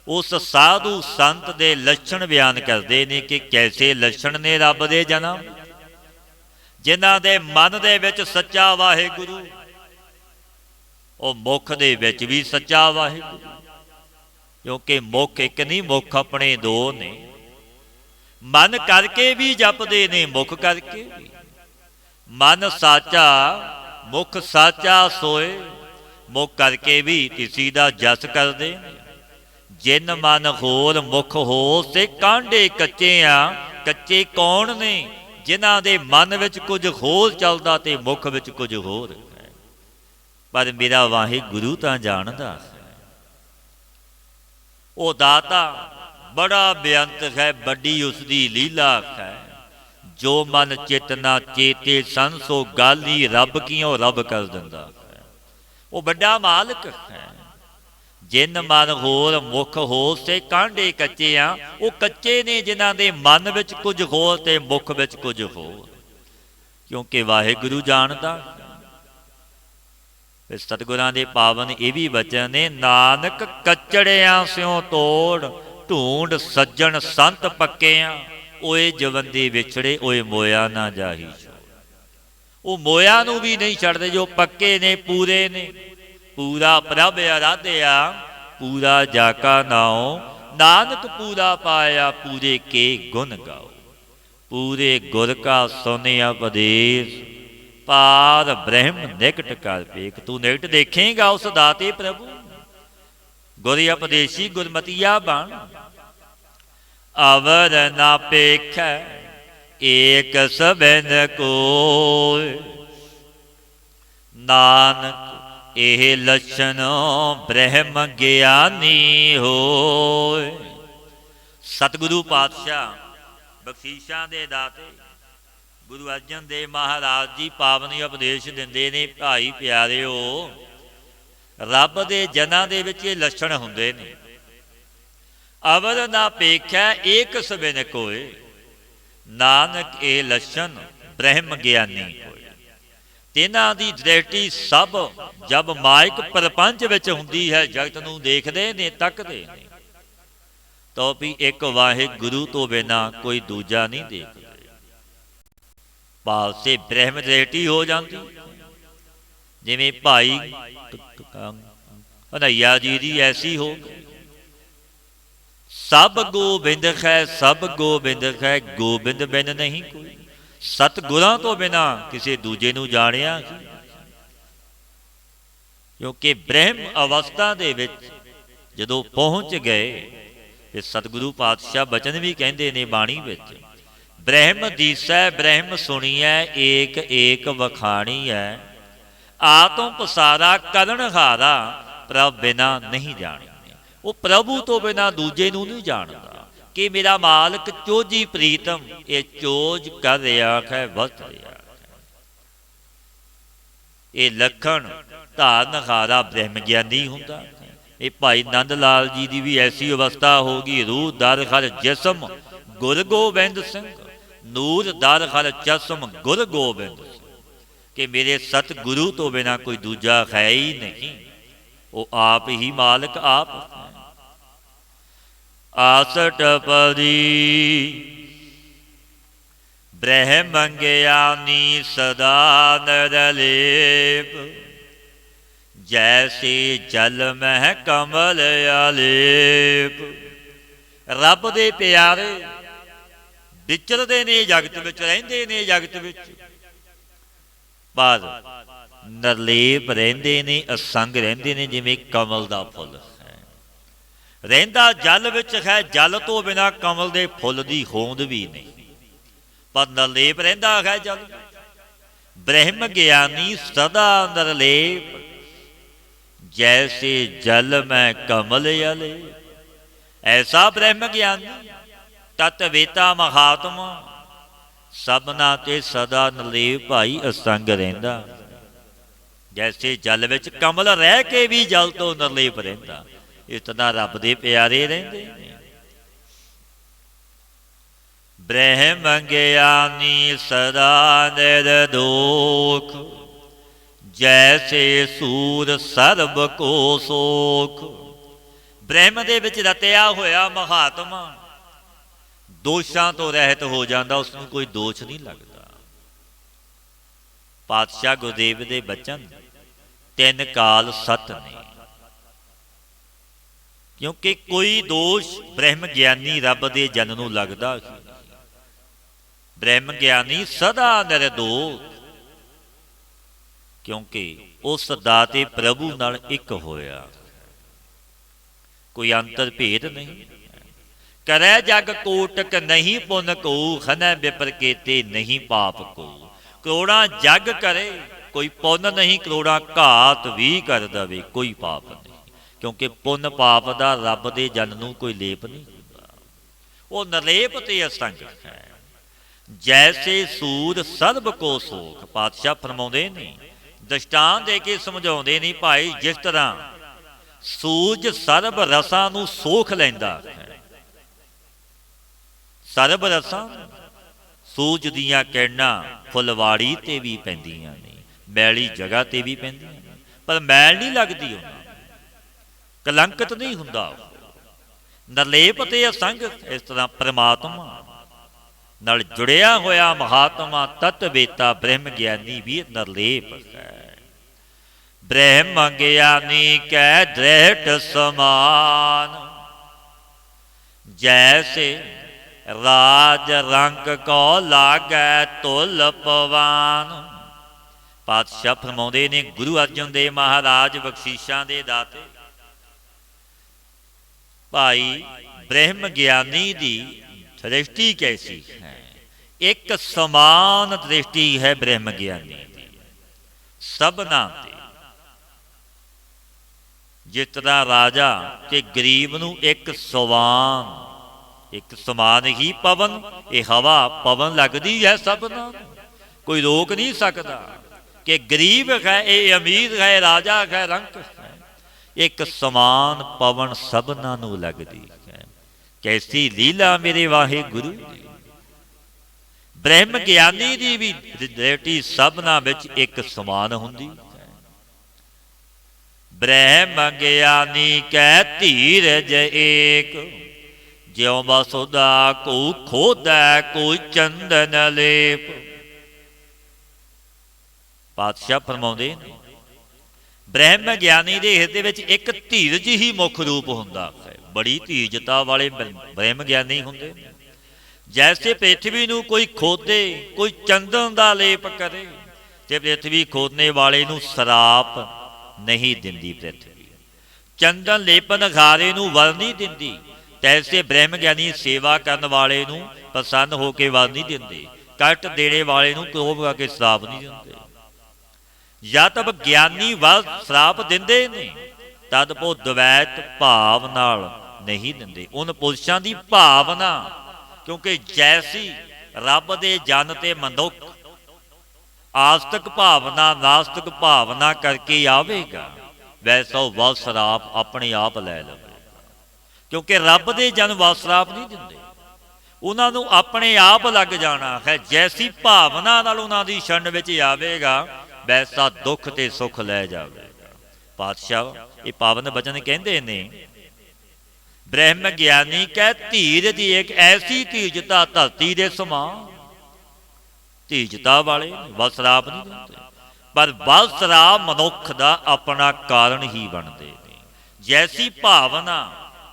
ਉਸ ਸਾਧੂ ਸੰਤ ਦੇ ਲੱਛਣ ਬਿਆਨ ਕਰਦੇ ਨੇ ਕਿ ਕੈਸੇ ਲੱਛਣ ਨੇ ਰੱਬ ਦੇ ਜਨਮ, ਜਿਨ੍ਹਾਂ ਦੇ ਮਨ ਦੇ ਵਿੱਚ ਸੱਚਾ ਵਾਹਿਗੁਰੂ, ਉਹ ਮੁਖ ਦੇ ਵਿੱਚ ਵੀ ਸੱਚਾ ਵਾਹਿਗੁਰੂ। ਕਿਉਂਕਿ ਮੁਖ ਇੱਕ ਨਹੀਂ, ਮੁਖ ਆਪਣੇ ਦੋ ਨੇ। ਮਨ ਕਰਕੇ ਵੀ ਜਪਦੇ ਨੇ, ਮੁਖ ਕਰਕੇ ਵੀ। ਮਨ ਸਾਚਾ ਮੁਖ ਸਾਚਾ ਸੋਏ, ਮੁਖ ਕਰਕੇ ਵੀ ਕਿਸੇ ਦਾ ਜਸ ਕਰਦੇ ਨੇ। ਜਿਨ ਮਨ ਹੋਰ ਮੁਖ ਹੋ ਸੇ ਕਾਂਡੇ ਕੱਚੇ ਆ। ਕੱਚੇ ਕੌਣ ਨੇ? ਜਿਨ੍ਹਾਂ ਦੇ ਮਨ ਵਿੱਚ ਕੁਝ ਹੋਰ ਚੱਲਦਾ ਤੇ ਮੁਖ ਵਿੱਚ ਕੁਝ ਹੋਰ। ਪਰ ਮੇਰਾ ਵਾਹਿਗੁਰੂ ਤਾਂ ਜਾਣਦਾ ਹੈ, ਉਹ ਦਾਤਾ ਬੜਾ ਬੇਅੰਤ ਹੈ, ਵੱਡੀ ਉਸਦੀ ਲੀਲਾ ਹੈ। ਜੋ ਮਨ ਚਿਤ ਨਾ ਚੇਤੇ ਸਨ, ਸੋ ਗੱਲ ਹੀ ਰੱਬ ਕੀਓ ਰੱਬ ਕਰ ਦਿੰਦਾ ਹੈ। ਉਹ ਵੱਡਾ ਮਾਲਕ ਹੈ। ਜਿਨ ਮਨ ਹੋਰ ਮੁਖ ਹੋ ਸੇ ਕਾਂਡੇ ਕੱਚੇ ਆ। ਉਹ ਕੱਚੇ ਨੇ ਜਿਨ੍ਹਾਂ ਦੇ ਮਨ ਵਿੱਚ ਕੁਝ ਹੋਰ ਤੇ ਮੁਖ ਵਿੱਚ ਕੁਝ ਹੋਰ, ਕਿਉਂਕਿ ਵਾਹਿਗੁਰੂ ਜਾਣਦਾ। ਸਤਿਗੁਰਾਂ ਦੇ ਪਾਵਨ ਇਹ ਵੀ ਬਚਨ ਨੇ, ਨਾਨਕ ਕੱਚੜਿਆਂ ਸਿਓ ਤੋੜ, ਢੂੰਡ ਸੱਜਣ ਸੰਤ ਪੱਕਿਆਂ। ਓਏ ਜਵੰਦੇ ਵਿਛੜੇ, ਓਏ ਮੋਇਆ ਨਾ ਜਾਹੀ। ਉਹ ਮੋਇਆ ਨੂੰ ਵੀ ਨਹੀਂ ਛੱਡਦੇ, ਜੋ ਪੱਕੇ ਨੇ, ਪੂਰੇ ਨੇ। ਪੂਰਾ ਪ੍ਰਭ ਅਰਾਧਿਆ, ਪੂਰਾ ਜਾ ਕਾ ਨਾਉ। ਨਾਨਕ ਪੂਰਾ ਪਾਇਆ, ਪੂਰੇ ਕੇ ਗੁਣ ਗਾਓ। ਪੂਰੇ ਗੁਰ ਕਾ ਸੁਨਿਆ ਉਪਦੇਸ਼, ਪਾਰ ਬ੍ਰਹਮ ਨਿਕਟ ਕਰ ਵੇਖ। ਤੂੰ ਨਿਕਟ ਦੇਖੇਗਾ ਉਸ ਦਾਤੇ ਪ੍ਰਭੂ। ਗੁਰ ਉਪਦੇਸ਼ੀ ਗੁਰਮਤੀਆ ਬਣ, ਅਵਰ ਨਾ ਪੇਖੈ ਏਕ ਸਬਨ ਕੋਇ। ਨਾਨਕ ਇਹ ਲੱਛਣ ਬ੍ਰਹਮ ਗਿਆਨੀ ਹੋਏ। ਸਤਿਗੁਰੂ ਪਾਤਸ਼ਾਹ ਬਖਸ਼ੀਸ਼ਾਂ ਦੇ ਦਾਤੇ ਗੁਰੂ ਅਰਜਨ ਦੇਵ ਮਹਾਰਾਜ ਜੀ ਪਾਵਨ ਉਪਦੇਸ਼ ਦਿੰਦੇ ਨੇ, ਭਾਈ ਪਿਆਰਿਓ, ਰੱਬ ਦੇ ਜਨਾਂ ਦੇ ਵਿੱਚ ਇਹ ਲੱਛਣ ਹੁੰਦੇ ਨੇ। ਅਵਰ ਨਾ ਪੇਖੈ ਏਕ ਸਬਿਨ ਕੋਇ। ਨਾਨਕ ਇਹ ਲੱਛਣ ਬ੍ਰਹਮ ਗਿਆਨੀ ਹੋਏ। ਤਿੰਨਾਂ ਦੀ ਦ੍ਰਿਸ਼ਟੀ ਸਭ ਜਬ ਮਾਇਕ ਪ੍ਰਪੰਚ ਵਿੱਚ ਹੁੰਦੀ ਹੈ, ਜਗਤ ਨੂੰ ਦੇਖਦੇ ਨੇ, ਤੱਕਦੇ ਨੇ, ਤਾਂ ਵੀ ਇੱਕ ਵਾਹਿਗੁਰੂ ਤੋਂ ਬਿਨਾਂ ਕੋਈ ਦੂਜਾ ਨਹੀਂ ਦੇਖਦਾ। ਪਾਸੇ ਬ੍ਰਹਮ ਦ੍ਰਿਸ਼ਟੀ ਹੋ ਜਾਂਦੀ। ਜਿਵੇਂ ਭਾਈ ਕਨ੍ਹਈਆ ਜੀ ਦੀ ਐਸੀ ਹੋ ਗਈ। ਸਭ ਗੋਬਿੰਦ ਹੈ, ਸਭ ਗੋਬਿੰਦ ਹੈ, ਗੋਬਿੰਦ ਬਿਨ ਨਹੀਂ ਕੋਈ। ਸਤਿਗੁਰਾਂ ਤੋਂ ਬਿਨਾਂ ਕਿਸੇ ਦੂਜੇ ਨੂੰ ਜਾਣਿਆ। ਕਿਉਂਕਿ ਬ੍ਰਹਮ ਅਵਸਥਾ ਦੇ ਵਿੱਚ ਜਦੋਂ ਪਹੁੰਚ ਗਏ, ਤੇ ਸਤਿਗੁਰੂ ਪਾਤਸ਼ਾਹ ਬਚਨ ਵੀ ਕਹਿੰਦੇ ਨੇ ਬਾਣੀ ਵਿੱਚ, ਬ੍ਰਹਮ ਦੀਸੈ ਬ੍ਰਹਮ ਸੁਣੀਐ, ਏਕ ਏਕ ਵਖਾਣੀਐ। ਆਤਮ ਪਸਾਰਾ ਕਰਨ ਹਾਰਾ, ਪ੍ਰਭ ਬਿਨਾ ਨਹੀਂ ਜਾਣਿਆ। ਉਹ ਪ੍ਰਭੂ ਤੋਂ ਬਿਨਾਂ ਦੂਜੇ ਨੂੰ ਨਹੀਂ ਜਾਣਦਾ। कि मेरा मालक चोजी प्रीतम, ये चोज कर रहा है, वरत रहा है। ये लखण धारनहारा ब्रह्म ज्ञानी हुंदा। ये भाई नंद लाल जी की भी ऐसी अवस्था होगी। रूह दर हर जिसम गुर गोबिंद सिंह, नूर दर हर चसम गुर गोबिंद सिंह, कि मेरे सतगुरु तो बिना कोई दूजा है ही नहीं, वो आप ही मालिक आप। आसट परी ब्रह्म ज्ञानी सदा नरलेप, जैसे जल मह कमल आलेप। रब दे प्यारे विचरदे ने जगत विच, रहिंदे ने जगत विच, पर नरलेप रहिंदे ने, असंग रहिंदे ने, जिवें कमल दा फुल है। रहिंदा जल विच है, जल तो बिना कमल दे फुल दी होंद भी नहीं, पर नरलेप रहिंदा है जल। ब्रह्म ज्ञानी सदा नरलेप, जैसे जल में कमल आले। ऐसा ब्रह्म ज्ञानी तत्वेता महात्मा, सबना ते सदा नरलेप भाई असंग रहिंदा। जैसे जल विच कमल रह के भी जल तो नरलेप रहिंदा, इतना रब दे प्यारे रहिंदे ने। ब्रह्म ज्ञानी सदा निर्दोख, जैसे सूर सर्ब को सोख। ब्रह्म दे विच रतिया होया महात्मा दोषां तो रहत हो जाता, उसनूं कोई दोष नहीं लगता। पातशाह गुरदेव दे बचन तीन काल सत ने, क्योंकि कोई दोष ब्रह्म ज्ञानी रब दे जन नूं लगदा ही। ब्रह्म ज्ञानी सदा निर्दोष, क्योंकि उस दाते प्रभु नाल एक होया, कोई अंतर भेद नहीं। करे जग कोटक नहीं पुन को, खनै विपर केते नहीं पाप को। करोड़ा जग करे कोई पुन नहीं, करोड़ा घात भी कर दवे कोई पाप नहीं, क्योंकि पुन पाप दा रब दे जन नूं कोई लेप नहीं हुंदा, वो नरलेप ते असंग है। जैसे सूर सर्ब को सोख, पातशाह फरमाउंदे ने, दृष्टांत दे के समझाउंदे नहीं भाई, जिस तरह सूरज सर्ब रसां नूं सोख लैंदा है। सर्ब रसां सूरज दीयां किरणां फुलवाड़ी ते भी पैंदियां ने, मैली जगह ते भी पैंदियां ने, पर मैल नहीं लगदी उन्हां नूं, कलंकत नहीं हुंदा। नरलेप ते असंग, इस तरह परमात्मा नाल जुड़िया होया महात्मा तत्वेता ब्रह्म ज्ञानी भी नरलेप है। ब्रह्म ज्ञानी कै दृढ़ समान, जैसे राज रंग को लागै तुल पवान। पातशाह फरमाउंदे ने, गुरु अर्जन देव महाराज बख्शीशां दे दाते, भाई ब्रह्म ज्ञानी दी दृष्टि कैसी है? एक समान दृष्टि है ब्रह्म ज्ञानी दी सबना ते। जिस तरह राजा ते गरीब नूं एक समान, एक समान ही पवन, ये हवा पवन लगती है सबना, कोई रोक नहीं सकता कि गरीब है ये अमीर है, राजा है रंक है, एक समान पवन सबना नूं लगती है। कैसी लीला मेरे वाहे गुरु दी। ब्रह्म ज्ञानी दी भी दृष्टि सबना विच एक समान हुंदी है। ब्रह्म ज्ञानी कै धीरज एक, ज्यों वसुदा को खोदा कोई चंदन लेप। पातशाह फरमाउंदे ने, ब्रह्म ज्ञानी दे हिरदे विच एक धीरज ही मुख रूप हुंदा है। बड़ी धीरजता वाले ब्रह्म ज्ञानी हुंदे ने। जैसे पृथ्वी नूं कोई खोदे, कोई चंदन दा लेप करे, ते पृथ्वी खोदने वाले नूं सराप नहीं दिंदी पृथ्वी, चंदन लेपन घारे नूं वर नहीं दिंदी। तैसे ब्रह्म ज्ञानी सेवा करन वाले नूं प्रसन्न होकर वर नहीं दिंदे, कष्ट देने वाले नूं क्रोध करके श्राप नहीं दिंदे। या तब ज्ञानी वर श्राप दिंदे ने, तद वो द्वैत भाव नाल नहीं दिंदे। उन पुरुषां दी भावना, क्योंकि जैसी रब दे जन ते मनुख आस्तिक भावना नास्तिक भावना करके आवेगा, वैसा वल शराप अपने आप लै लवेगा। क्योंकि रब दे जन वल शराप नहीं दिंदे, उन्हां नूं अपने आप लग जाना है। जैसी भावना नाल उन्हां दी शरण विच आवेगा, वैसा दुख ते सुख लै जावेगा। पातशाह ये पावन बचन कहते ने, ब्रह्म ज्ञानी कह धीरज एक ऐसी धीरजता धरती दे समान। धीरजता वाले वल शराप नहीं दिंदे, पर वल शराप मनुख दा अपना कारण ही बनते हैं। जैसी भावना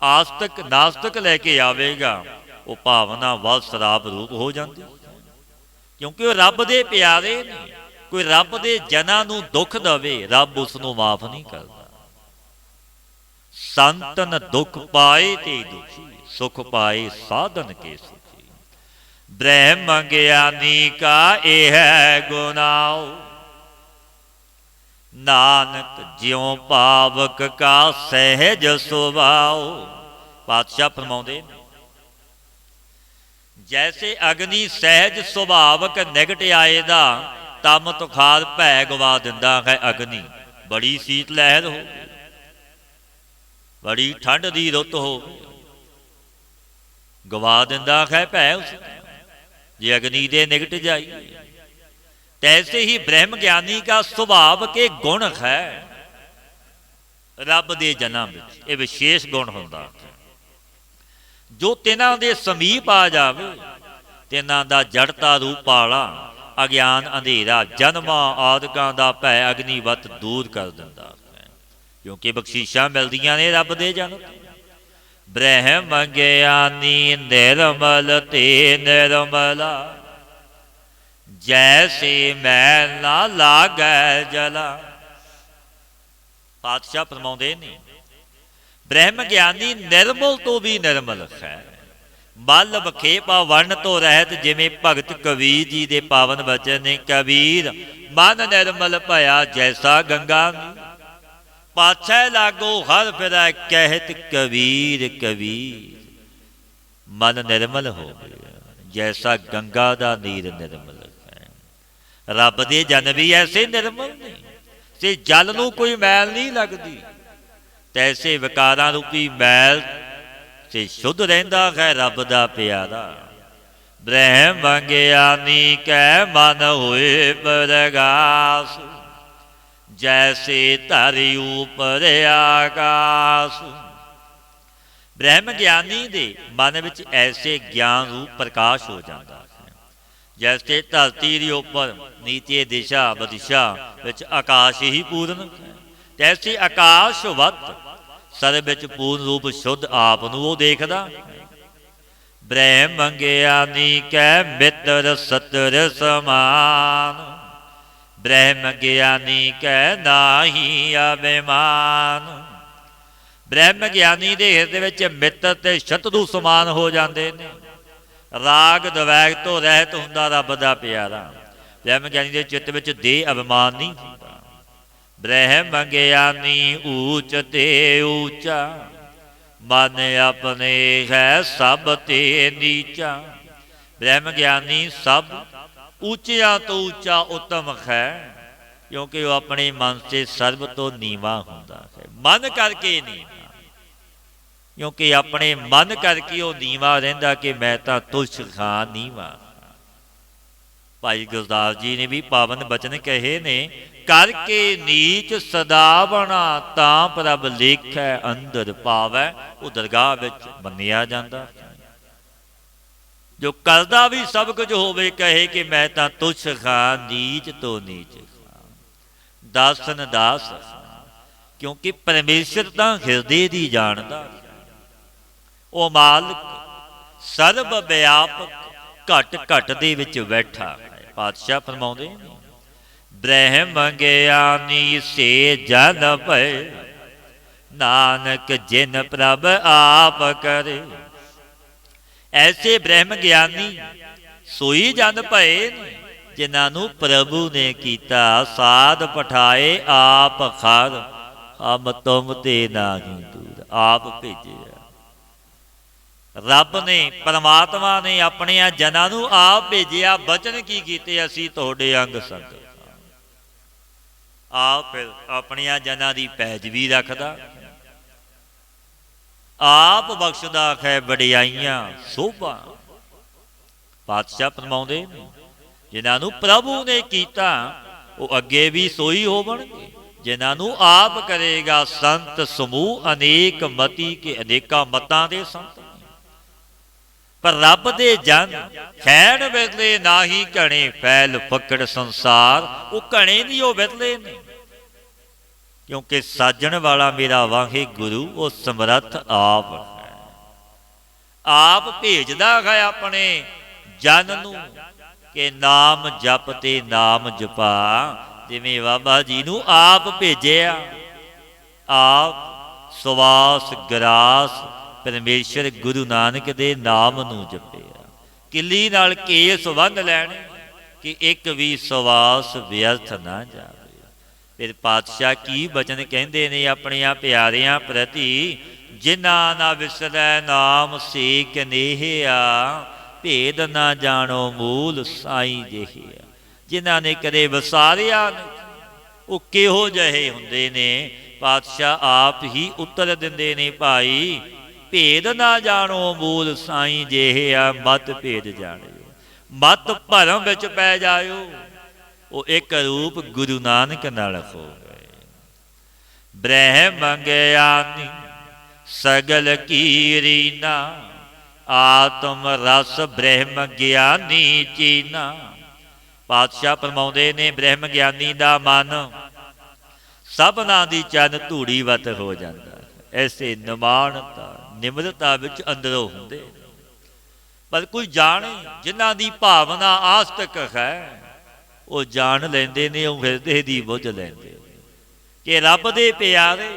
आस्तिक नास्तिक लैके आवेगा, वो भावना वल शराप रूप हो जाती, क्योंकि वो रब दे प्यारे ने। कोई रब दे जना नूं दुख दवे, रब उसनूं माफ नहीं करता। संतन दुख पाए ते दुखी, सुख पाए साधन के सुखी। ब्रह्म ज्ञानी का यह गुनाओ, नानक ज्यों पावक का सहज सुभाओ। पातशाह फरमाउंदे, जैसे अग्नि सहज सुभावक निगट आए दा तम तुखार भै गवा दिंदा है। अग्नि बड़ी शीत लहर हो, बड़ी ठंड की रुत हो, गवा दिंदा है भै उस जे अग्नि दे निगट जाइए। तैसे ही ब्रह्म ज्ञानी का स्वभाव के गुण है रब दे जन्म विच, ये विशेष गुण हुंदा है। जो तिन्हां दे समीप आ जावे, तिन्हां दा जड़ता रूप वाला अज्ञान अंधेरा जन्मां आदिकां दा भै अग्निवत दूर कर दिंदा है। क्योंकि बख्शीशां मिलदियां ने रब दे जन। ब्रह्म ज्ञानी निर्मल ते निर्मला, जैसे मैल ना लागै जला। पातशाह फरमाउंदे ने, ब्रह्म ज्ञानी निर्मल तो भी निर्मल है। मल बखेपा वर्ण तो रहत, जिमें भगत कबीर जी दे पावन वचन ने, कबीर मन निर्मल भया जैसा गंगा। पाछै लागो हर फिरै कहत कबीर कबीर। मन निर्मल हो गया जैसा गंगा दा नीर निर्मल है। रब दे जन भी ऐसे निर्मल ने, से जल नूं कोई मैल नहीं लगती। तैसे विकारां रूपी मैल से शुद्ध रहिंदा है रब दा प्यारा। ब्रह्म ज्ञानी कै मन होए प्रगास, जैसे धरी ऊपर आकाश। ब्रह्म ज्ञानी दे मन विच ऐसे ज्ञान रूप प्रकाश हो जाता है, जैसे धरती दे उपर नीचे दिशा बदिशा विच आकाश ही पूर्ण है। तैसे आकाशवत सर विच पूर्ण रूप शुद्ध आप नूं वो देखदा। ब्रह्म ज्ञानी कै मित्र सतर समान, ब्रह्म ज्ञानी कै नाही अभिमान। ब्रह्म ज्ञानी दे हिरदे विच मित्र ते शत्रु समान हो जाते हैं। राग द्वैग तो रहत हुंदा रब दा प्यारा। ब्रह्म ज्ञानी दे चित्त विच देह अभिमान नहीं हुंदा। ब्रह्म ज्ञानी ऊच ते ऊचा, मन अपने है सब ते नीचा। ब्रह्म ज्ञानी सब ऊंचा तो ऊंचा उत्तम है, क्योंकि वह अपने मन से सर्व तो नीवा होता है। मन करके नीवा, क्योंकि अपने मन करके वह नीवा रहिंदा कि मैं तां तुच्छ खां नीवा। भाई गुरदास जी ने भी पावन बचन कहे ने, करके नीच सदावना तां प्रभ लेखै अंदर पावै। वो दरगाह विच मन्निया जांदा। जो करदा भी सब कुछ होवे, कहे कि मैं तां तुच्छ खां नीच तो नीच खां, दासन दास खां। क्योंकि परमेश्वर तां हिरदे दी जानदा। ओ मालिक सर्व व्यापक घट घट दे विच बैठा है। पातशाह फरमाउंदे, ब्रह्म ज्ञानी से जन भय, नानक जिन प्रभ आप करे। ऐसे ब्रह्म ज्ञानी सोई जन भय जिन्हां नूं प्रभु ने कीता साध पठाए आप खार। हम तुम ते नाही दूर, आप भेजिया। ਰੱਬ ਨੇ ਪਰਮਾਤਮਾ ਨੇ ਆਪਣਿਆਂ ਜਨਾਂ ਨੂੰ ਆਪ ਭੇਜਿਆ। ਬਚਨ ਕੀ ਕੀਤੇ, ਅਸੀਂ ਤੁਹਾਡੇ ਅੰਗ ਸੰਗ। ਆਪ ਫਿਰ ਆਪਣਿਆਂ ਜਨਾਂ ਦੀ ਪੈਜ ਵੀ ਰੱਖਦਾ, ਆਪ ਬਖਸ਼ਦਾ ਹੈ ਵਡਿਆਈਆਂ ਸੋਭਾ। ਪਾਤਸ਼ਾਹ ਫਰਮਾਉਂਦੇ ਨੇ ਜਿਨ੍ਹਾਂ ਨੂੰ ਪ੍ਰਭੂ ਨੇ ਕੀਤਾ ਉਹ ਅੱਗੇ ਵੀ ਸੋਈ ਹੋਵਣਗੇ, ਜਿਨ੍ਹਾਂ ਨੂੰ ਆਪ ਕਰੇਗਾ ਸੰਤ ਸਮੂਹ। ਅਨੇਕ ਮਤੀ ਕੇ ਅਨੇਕਾਂ ਮਤਾਂ ਦੇ ਸੰਤ, ਪਰ ਰੱਬ ਦੇ ਜਨ ਖੈਣ ਵਿਰਲੇ ਨਾਹੀ ਘਣੇ। ਫੈਲ ਫਕੜ ਸੰਸਾਰ, ਉਹ ਘਣੇ ਨਹੀਂ ਉਹ ਵਿਰਲੇ ਨੇ। ਕਿਉਂਕਿ ਸਾਜਣ ਵਾਲਾ ਮੇਰਾ ਵਾਹਿਗੁਰੂ ਉਹ ਸਮਰੱਥ ਆਪ ਹੈ। ਆਪ ਭੇਜਦਾ ਹੈ ਆਪਣੇ ਜਨ ਨੂੰ ਕਿ ਨਾਮ ਜਪ ਤੇ ਨਾਮ ਜਪਾ। ਜਿਵੇਂ ਬਾਬਾ ਜੀ ਨੂੰ ਆਪ ਭੇਜਿਆ, ਆਪ ਸਵਾਸ ਗਰਾਸ ਪਰਮੇਸ਼ਰ ਗੁਰੂ ਨਾਨਕ ਦੇ ਨਾਮ ਨੂੰ ਜਪਿਆ। ਕਿੱਲੀ ਨਾਲ ਕੇਸ ਬੰਨ੍ਹ ਲੈਣੇ ਕਿ ਇੱਕ ਵੀ ਸਵਾਸ ਵਿਅਰਥ ਨਾ ਜਾਵੇ। ਫਿਰ ਪਾਤਸ਼ਾਹ ਕੀ ਬਚਨ ਕਹਿੰਦੇ ਨੇ ਆਪਣਿਆਂ ਪਿਆਰਿਆਂ ਪ੍ਰਤੀ, ਜਿਨ੍ਹਾਂ ਨਾ ਵਿਸਰੈ ਨਾਮ ਸੇਕ ਨੇਹਿਆ। ਭੇਦ ਨਾ ਜਾਣੋ ਮੂਲ ਸਾਈਂ ਜਿਹੇ। ਜਿਨ੍ਹਾਂ ਨੇ ਕਦੇ ਵਿਸਾਰਿਆ ਉਹ ਕਿਹੋ ਜਿਹੇ ਹੁੰਦੇ ਨੇ, ਪਾਤਸ਼ਾਹ ਆਪ ਹੀ ਉੱਤਰ ਦਿੰਦੇ ਨੇ ਭਾਈ। ਭੇਦ ਨਾ ਜਾਣੋ ਮੂਲ ਸਾਈਂ ਜਿਹੇ ਆ। ਮਤ ਭੇਦ ਜਾਣਿਓ, ਮਤ ਭਰਮ ਵਿੱਚ ਪੈ ਜਾਇਓ। ਉਹ ਇੱਕ ਰੂਪ ਗੁਰੂ ਨਾਨਕ ਨਾਲ ਹੋ ਗਏ। ਬ੍ਰਹਮ ਗਿਆਨੀ ਸਗਲ ਕੀ ਰੀਨਾ। ਆਤਮ ਰਸ ਬ੍ਰਹਮ ਗਿਆਨੀ ਚੀਨਾ। ਪਾਤਸ਼ਾਹ ਫਰਮਾਉਂਦੇ ਨੇ ਬ੍ਰਹਮ ਗਿਆਨੀ ਦਾ ਮਨ ਸਭਨਾਂ ਦੀ ਚੰਨ ਧੂੜੀ ਵੱਤ ਹੋ ਜਾਂਦਾ। ਐਸੇ ਨਿਮਾਣਤਾ ਨਿਮਰਤਾ ਵਿੱਚ ਅੰਦਰੋਂ ਹੁੰਦੇ। ਪਰ ਕੋਈ ਜਾਣੇ ਜਿਨ੍ਹਾਂ ਦੀ ਭਾਵਨਾ ਆਸਤਕ ਹੈ ਉਹ ਜਾਣ ਲੈਂਦੇ ਨੇ, ਉਹ ਹਿਰਦੇ ਦੀ ਬੁੱਝ ਲੈਂਦੇ ਕਿ ਰੱਬ ਦੇ ਪਿਆਰੇ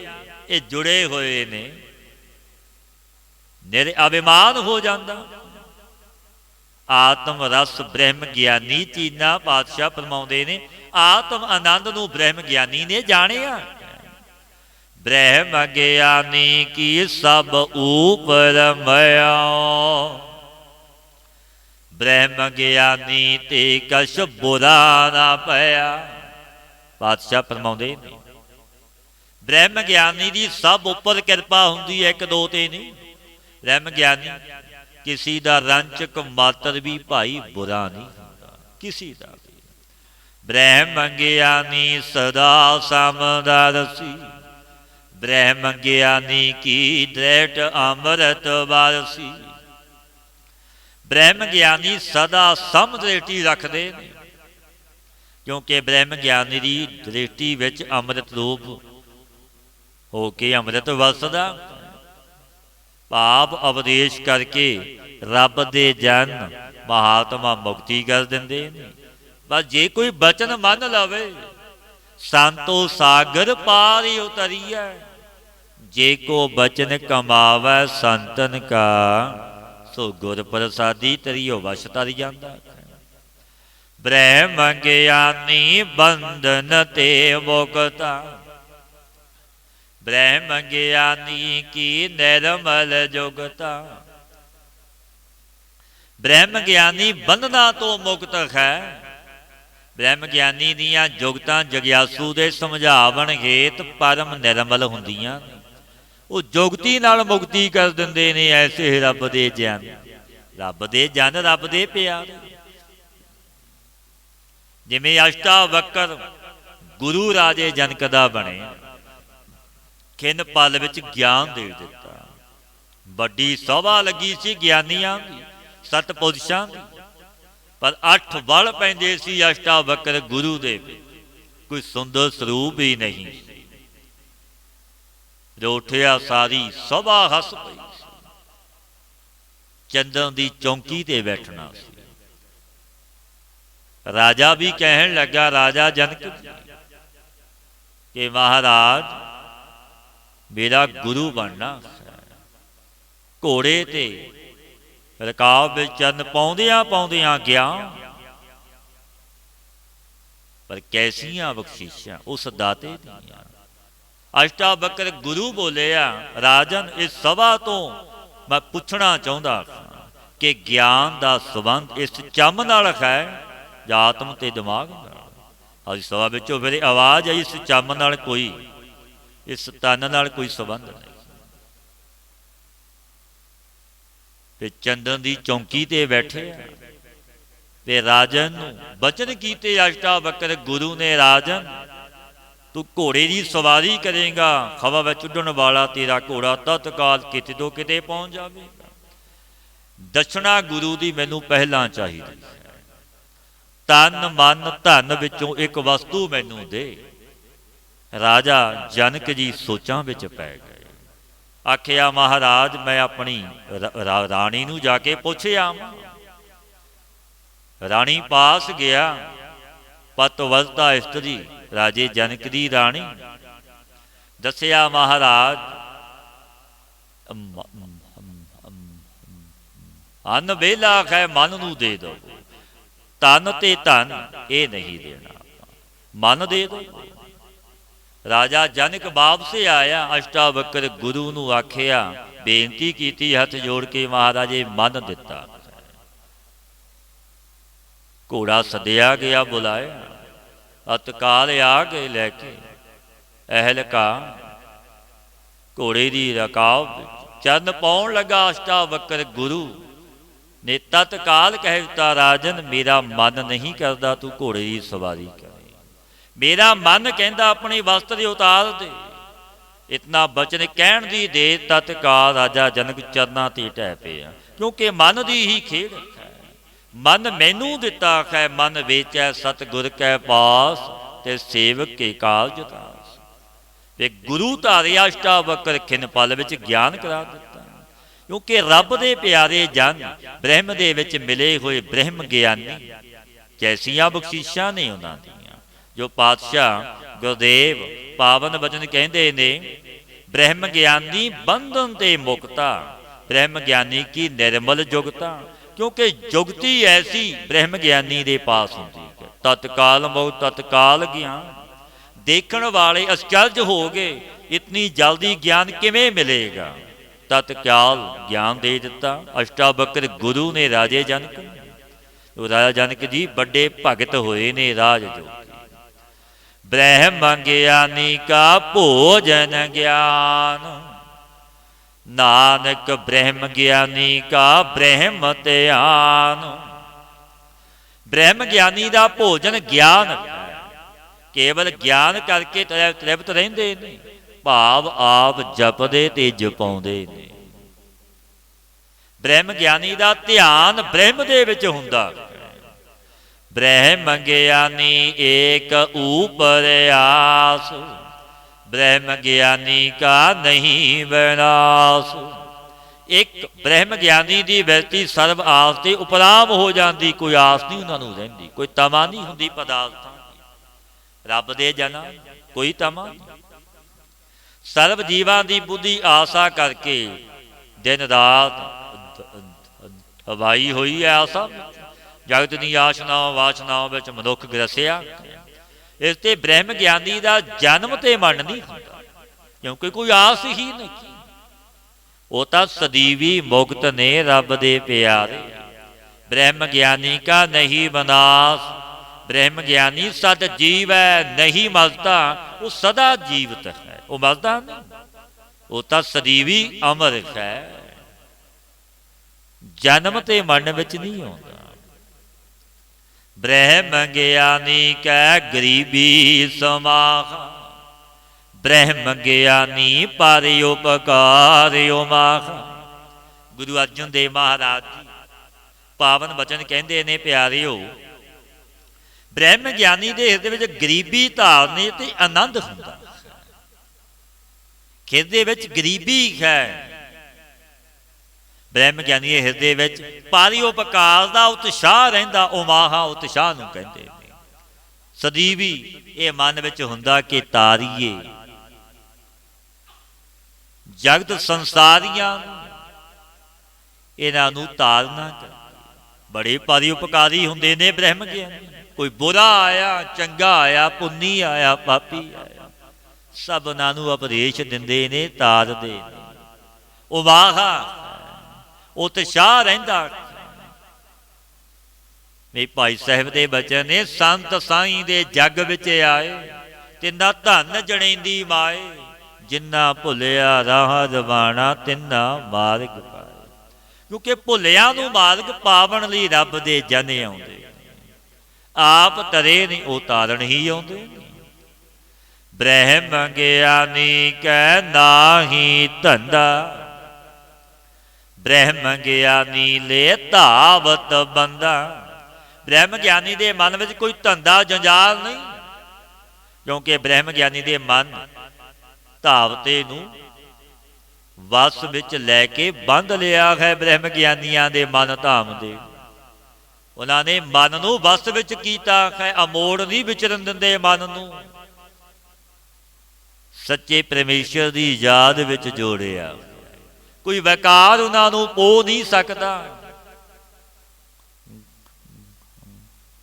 ਇਹ ਜੁੜੇ ਹੋਏ ਨੇ। ਨਿਰ ਅਭਿਮਾਨ ਹੋ ਜਾਂਦਾ। ਆਤਮ ਰਸ ਬ੍ਰਹਮ ਗਿਆਨੀ ਚੀਨਾ। ਪਾਤਸ਼ਾਹ ਫਰਮਾਉਂਦੇ ਨੇ ਆਤਮ ਆਨੰਦ ਨੂੰ ਬ੍ਰਹਮ ਗਿਆਨੀ ਨੇ ਜਾਣਿਆ। ਬ੍ਰਹਮ ਗਿਆਨੀ ਕੀ ਸਭ ਊਪਰ ਮਇਆ। ਬ੍ਰਹਮ ਗਿਆਨੀ ਤੇ ਕਛ ਬੁਰਾ ਨਾ ਪਿਆ। ਪਾਤਸ਼ਾਹ ਫਰਮਾਉਂਦੇ ਨੇ ਬ੍ਰਹਮ ਗਿਆਨੀ ਦੀ ਸਭ ਉੱਪਰ ਕਿਰਪਾ ਹੁੰਦੀ ਹੈ, ਇੱਕ ਦੋ ਤੇ ਨਹੀਂ। ਬ੍ਰਹਮ ਗਿਆਨੀ ਕਿਸੇ ਦਾ ਰੰਚਕ ਮਾਤਰ ਵੀ ਭਾਈ ਬੁਰਾ ਨਹੀਂ ਹੁੰਦਾ, ਕਿਸੇ ਦਾ ਵੀ। ਬ੍ਰਹਮ ਗਿਆਨੀ ਸਦਾ ਸਮਦਰਸੀ। ਬ੍ਰਹਮ ਗਿਆਨੀ ਕੀ ਦ੍ਰਿੜ ਅੰਮ੍ਰਿਤ ਵਾਰਸੀ। ਬ੍ਰਹਮ ਗਿਆਨੀ ਸਦਾ ਸਮਦ੍ਰਿਸ਼ਟੀ ਰੱਖਦੇ ਨੇ, ਕਿਉਂਕਿ ਬ੍ਰਹਮ ਗਿਆਨੀ ਦੀ ਦ੍ਰਿਸ਼ਟੀ ਵਿੱਚ ਅੰਮ੍ਰਿਤ ਰੂਪ ਹੋ ਕੇ ਅੰਮ੍ਰਿਤ ਵਸਦਾ। ਭਾਵ ਉਪਦੇਸ਼ ਕਰਕੇ ਰੱਬ ਦੇ ਜਨ ਮਹਾਤਮਾ ਮੁਕਤੀ ਕਰ ਦਿੰਦੇ ਨੇ। ਬਸ ਜੇ ਕੋਈ ਬਚਨ ਮੰਨ ਲਵੇ, ਸੰਤੋ ਸਾਗਰ ਪਾਰ ਹੀ ਉਤਰੀਐ। ਜੇ ਕੋ ਬਚਨ ਕਮਾਵੈ ਸੰਤਨ ਕਾ, ਸੋ ਗੁਰ ਪ੍ਰਸਾਦੀ ਤਰੀਓ ਵਸ਼ ਤਰ ਜਾਂਦਾ। ਬ੍ਰਹਮ ਗਿਆਨੀ ਬੰਧਨ ਤੇ ਮੁਕਤਾ। ਬ੍ਰਹਮ ਗਿਆਨੀ ਕੀ ਨਿਰਮਲ ਜੁਗਤਾ। ਬ੍ਰਹਮ ਗਿਆਨੀ ਬੰਧਨਾਂ ਤੋਂ ਮੁਕਤ ਹੈ। ਬ੍ਰਹਮ ਗਿਆਨੀ ਦੀਆਂ ਜੁਗਤਾਂ ਜਗਿਆਸੂ ਦੇ ਸਮਝਾਵਣ ਹੇਤ ਪਰਮ ਨਿਰਮਲ ਹੁੰਦੀਆਂ ਨੇ। ਉਹ ਜੁਗਤੀ ਨਾਲ ਮੁਕਤੀ ਕਰ ਦਿੰਦੇ ਨੇ ਐਸੇ ਰੱਬ ਦੇ ਜਨ। ਰੱਬ ਦੇ ਜਨ, ਰੱਬ ਦੇ ਪਿਆਰੇ। ਜਿਵੇਂ ਅਸ਼ਟਾਵਕਰ ਗੁਰੂ ਰਾਜੇ ਜਨਕ ਦਾ ਬਣੇ, ਕਿਨ ਪਲ ਵਿੱਚ ਗਿਆਨ ਦੇ ਦਿੱਤਾ। ਵੱਡੀ ਸਭਾ ਲੱਗੀ ਸੀ ਗਿਆਨੀਆਂ ਦੀ, ਸਤਪੁਰਸ਼ਾਂ ਦੀ, ਪਰ 8 ਵਲ ਪੈਂਦੇ ਸੀ ਅਸ਼ਟਾਵਕਰ ਗੁਰੂ ਦੇ ਵਿੱਚ। ਕੋਈ ਸੁੰਦਰ ਸਰੂਪ ਹੀ ਨਹੀਂ ਸੀ। ਉੱਠਿਆ ਸਾਰੀ ਸਭਾ ਹੱਸ ਪਈ ਸੀ। ਚੰਦਨ ਦੀ ਚੌਂਕੀ ਤੇ ਬੈਠਣਾ ਸੀ। ਰਾਜਾ ਵੀ ਕਹਿਣ ਲੱਗਾ, ਰਾਜਾ ਜਨਕ ਕਿ ਮਹਾਰਾਜ ਮੇਰਾ ਗੁਰੂ ਬਣਨਾ ਹੈ। ਘੋੜੇ ਤੇ ਰਕਾਬ ਵਿੱਚ ਚੰਨ ਪਾਉਂਦਿਆਂ ਪਾਉਂਦਿਆਂ ਗਿਆ, ਪਰ ਕੈਸੀਆਂ ਬਖਸ਼ਿਸ਼ਾਂ ਉਸ ਦਾਤੇ ਦੀਆਂ। ਅਸ਼ਟਾਵਕਰ ਗੁਰੂ ਬੋਲਿਆ, ਰਾਜਨ ਇਸ ਸਭਾ ਤੋਂ मैं पुछना चाहता कि ज्ञान का संबंध इस चम नाल है या आत्म ते दिमाग नाल? अज सभा विचों फिर आवाज़ आई, इस चम नाल कोई, इस तन नाल कोई संबंध नहीं। ते चंदन की चौंकी ते बैठे ते राजन बचन कीते अष्टावक्र गुरु ने, राजन तू घोड़े की सवारी करेगा, हवा में उड़न वाला तेरा घोड़ा तत्काल किते तो किते पहुँच जाएगा। दक्षिणा गुरु की मैनू पहला चाहिए, तन मन धन विचों एक वस्तु मैनू दे। राजा जनक जी सोचां विच पै गए। आखिया महाराज मैं अपनी राणी नूं जाके पुछ आवां। राणी पास गया, पतवरता स्त्री राजे जनक दी राणी। दसिया महाराज अन्न वेला है मन नूं दे दो, तन ते धन ये नहीं देना, मन दे दो। राजा जनक वापस आया, अष्टावक्र गुरु नूं आखिया, बेनती की, हथ जोड़ के महाराजे मन दिता। घोड़ा सदिया गया, बुलाया, तत्काल आ गए लैके अहलका घोड़े की रकाब चरण पाउण लगा। अष्टावक्र गुरु ने तत्काल कह दिता, राजन मेरा मन नहीं करता तू घोड़े की सवारी करे, मेरा मन कहता अपने वस्त्र उतार दे। इतना बचन कहण दी दे तत्काल राजा जनक चरना ते ढह पिया, क्योंकि मन की ही खेड़ है। मन मैनू दिता है, मन वेचै सतगुर कै पास, ते सेवक के काज दास। ते गुरु धारिया अष्टावक्र खिन पल विच ज्ञान करा दिता, क्योंकि रब दे प्यारे जन ब्रह्म दे विच मिले हुए ब्रह्म ज्ञानी कैसियां बख्शीशां ने उन्हां दी। जो पातशाह गुरदेव पावन वचन कहते ने, ब्रह्म ज्ञानी बंधन ते मुक्ता, ब्रह्म ज्ञानी की निर्मल जुगता। क्योंकि जुगती ऐसी ब्रह्म ज्ञानी दे पास होती है, तत्काल मुक्त तत्काल ज्ञान। देखण वाले आश्चर्य हो गए, इतनी जल्दी ज्ञान किवें मिलेगा? तत्काल ज्ञान दे दिता अष्टावक्र गुरु ने राजे जनक। राजा जनक जी बड़े भगत होए ने राज जो। ब्रह्म ज्ञानी का भोजन ज्ञान, नानक ब्रह्म ज्ञानी का ब्रह्म ध्यान। ब्रह्म ज्ञानी का भोजन ज्ञान, केवल ज्ञान करके तृप्त रहिंदे ने, भाव आप जपदे ते जपाउंदे ने। ब्रह्म ज्ञानी का ध्यान ब्रह्म दे विच हुंदा। ब्रह्म ज्ञानी एक ऊपर आस, ब्रह्म ज्ञानी का नहीं विनाश। एक ब्रह्म ज्ञानी की वृत्ति सर्व आस के उपराम हो जाती, कोई आस नहीं उन्होंने रहिंदी, कोई तमा नहीं हुंदी पदार्थां दी। रब दे जना कोई तमा नहीं। सर्व जीवां की बुद्धि आशा करके दिन रात हवाई हुई है आशा। जगत दी आशनाओं वासनाओं विच मनुख ग्रसिया। इसते ब्रह्म ज्ञानी का जन्म ते मन नहीं होता, क्योंकि कोई आस ही नहीं। वो तो सदीवी मुक्त ने रब दे प्यारे। ब्रह्म ज्ञानी का नहीं विनाश, ब्रह्म ज्ञानी सद जीव है नहीं मरता, वो सदा जीवित है, वो मरता नहीं। वो तो सदीवी अमर है, जन्म ते मन विच नहीं होता। ब्रह्म ज्ञानी कै गरीबी समाह, ब्रह्म ज्ञानी पर उपकार उमाह। गुरु अर्जन देव महाराज जी पावन वचन कहते ने, प्यारिओ ब्रह्म ज्ञानी के हिरदे विच गरीबी धारने ते आनंद हुंदा। हिरदे विच गरीबी है, ब्रह्म ज्ञानी के हिरदे विच परोपकार का उत्साह रहिंदा। उमाहा उत्साह नूं कहंदे ने। सदीवी ये मन विच हुंदा कि तारीए जगत संसारियां इन्हां नूं तारना चाहिए। बड़े परोपकारी हुंदे ने ब्रह्म ज्ञानी। कोई बुरा आया चंगा आया, पुन्नी आया पापी आया, सब उन्हां नूं उपदेश दिंदे ने, तारदे ने। उमाहा ਉਤਸ਼ਾਹ ਰਹਿੰਦਾ। ਮੇਰੇ ਭਾਈ ਸਾਹਿਬ ਦੇ ਬਚਨ ਨੇ, ਸੰਤ ਸਾਈਂ ਦੇ ਜੱਗ ਵਿੱਚ ਆਏ, ਤਿੰਨਾ ਧਨ ਜਣੇਂਦੀ ਮਾਏ, ਜਿੰਨਾ ਭੁੱਲਿਆ ਰਾਹ ਰਵਾਣਾ ਤਿੰਨਾ ਮਾਰਗ ਪਾਏ। ਕਿਉਂਕਿ ਭੁੱਲਿਆਂ ਨੂੰ ਮਾਰਗ ਪਾਵਣ ਲਈ ਰੱਬ ਦੇ ਜਨ ਆਉਂਦੇ, ਆਪ ਤਰੇ ਨਹੀਂ ਉਹ ਤਾਰਨ ਹੀ ਆਉਂਦੇ। ਬ੍ਰਹਮ ਗਿਆਨੀ ਕੈ ਨਾਹੀ ਧੰਦਾ, ਬ੍ਰਹਮ ਗਿਆਨੀ ਲੈ ਧਾਵਤ ਬੰਦਾ। ਬ੍ਰਹਮ ਗਿਆਨੀ ਦੇ ਮਨ ਵਿੱਚ ਕੋਈ ਧੰਦਾ ਜੰਜਾਲ ਨਹੀਂ, ਕਿਉਂਕਿ ਬ੍ਰਹਮ ਗਿਆਨੀ ਦੇ ਮਨ ਧਾਵਤੇ ਨੂੰ ਵਸ ਵਿੱਚ ਲੈ ਕੇ ਬੰਧ ਲਿਆ ਹੈ। ਬ੍ਰਹਮ ਗਿਆਨੀਆਂ ਦੇ ਮਨ ਧਾਮ ਦੇ, ਉਹਨਾਂ ਨੇ ਮਨ ਨੂੰ ਵਸ ਵਿੱਚ ਕੀਤਾ ਹੈ, ਅਮੋੜ ਨਹੀਂ ਵਿਚਰਨ ਦਿੰਦੇ ਮਨ ਨੂੰ। ਸੱਚੇ ਪਰਮੇਸ਼ਰ ਦੀ ਯਾਦ ਵਿੱਚ ਜੋੜਿਆ, ਕੋਈ ਵਿਕਾਰ ਉਹਨਾਂ ਨੂੰ ਪੋ ਨਹੀਂ ਸਕਦਾ।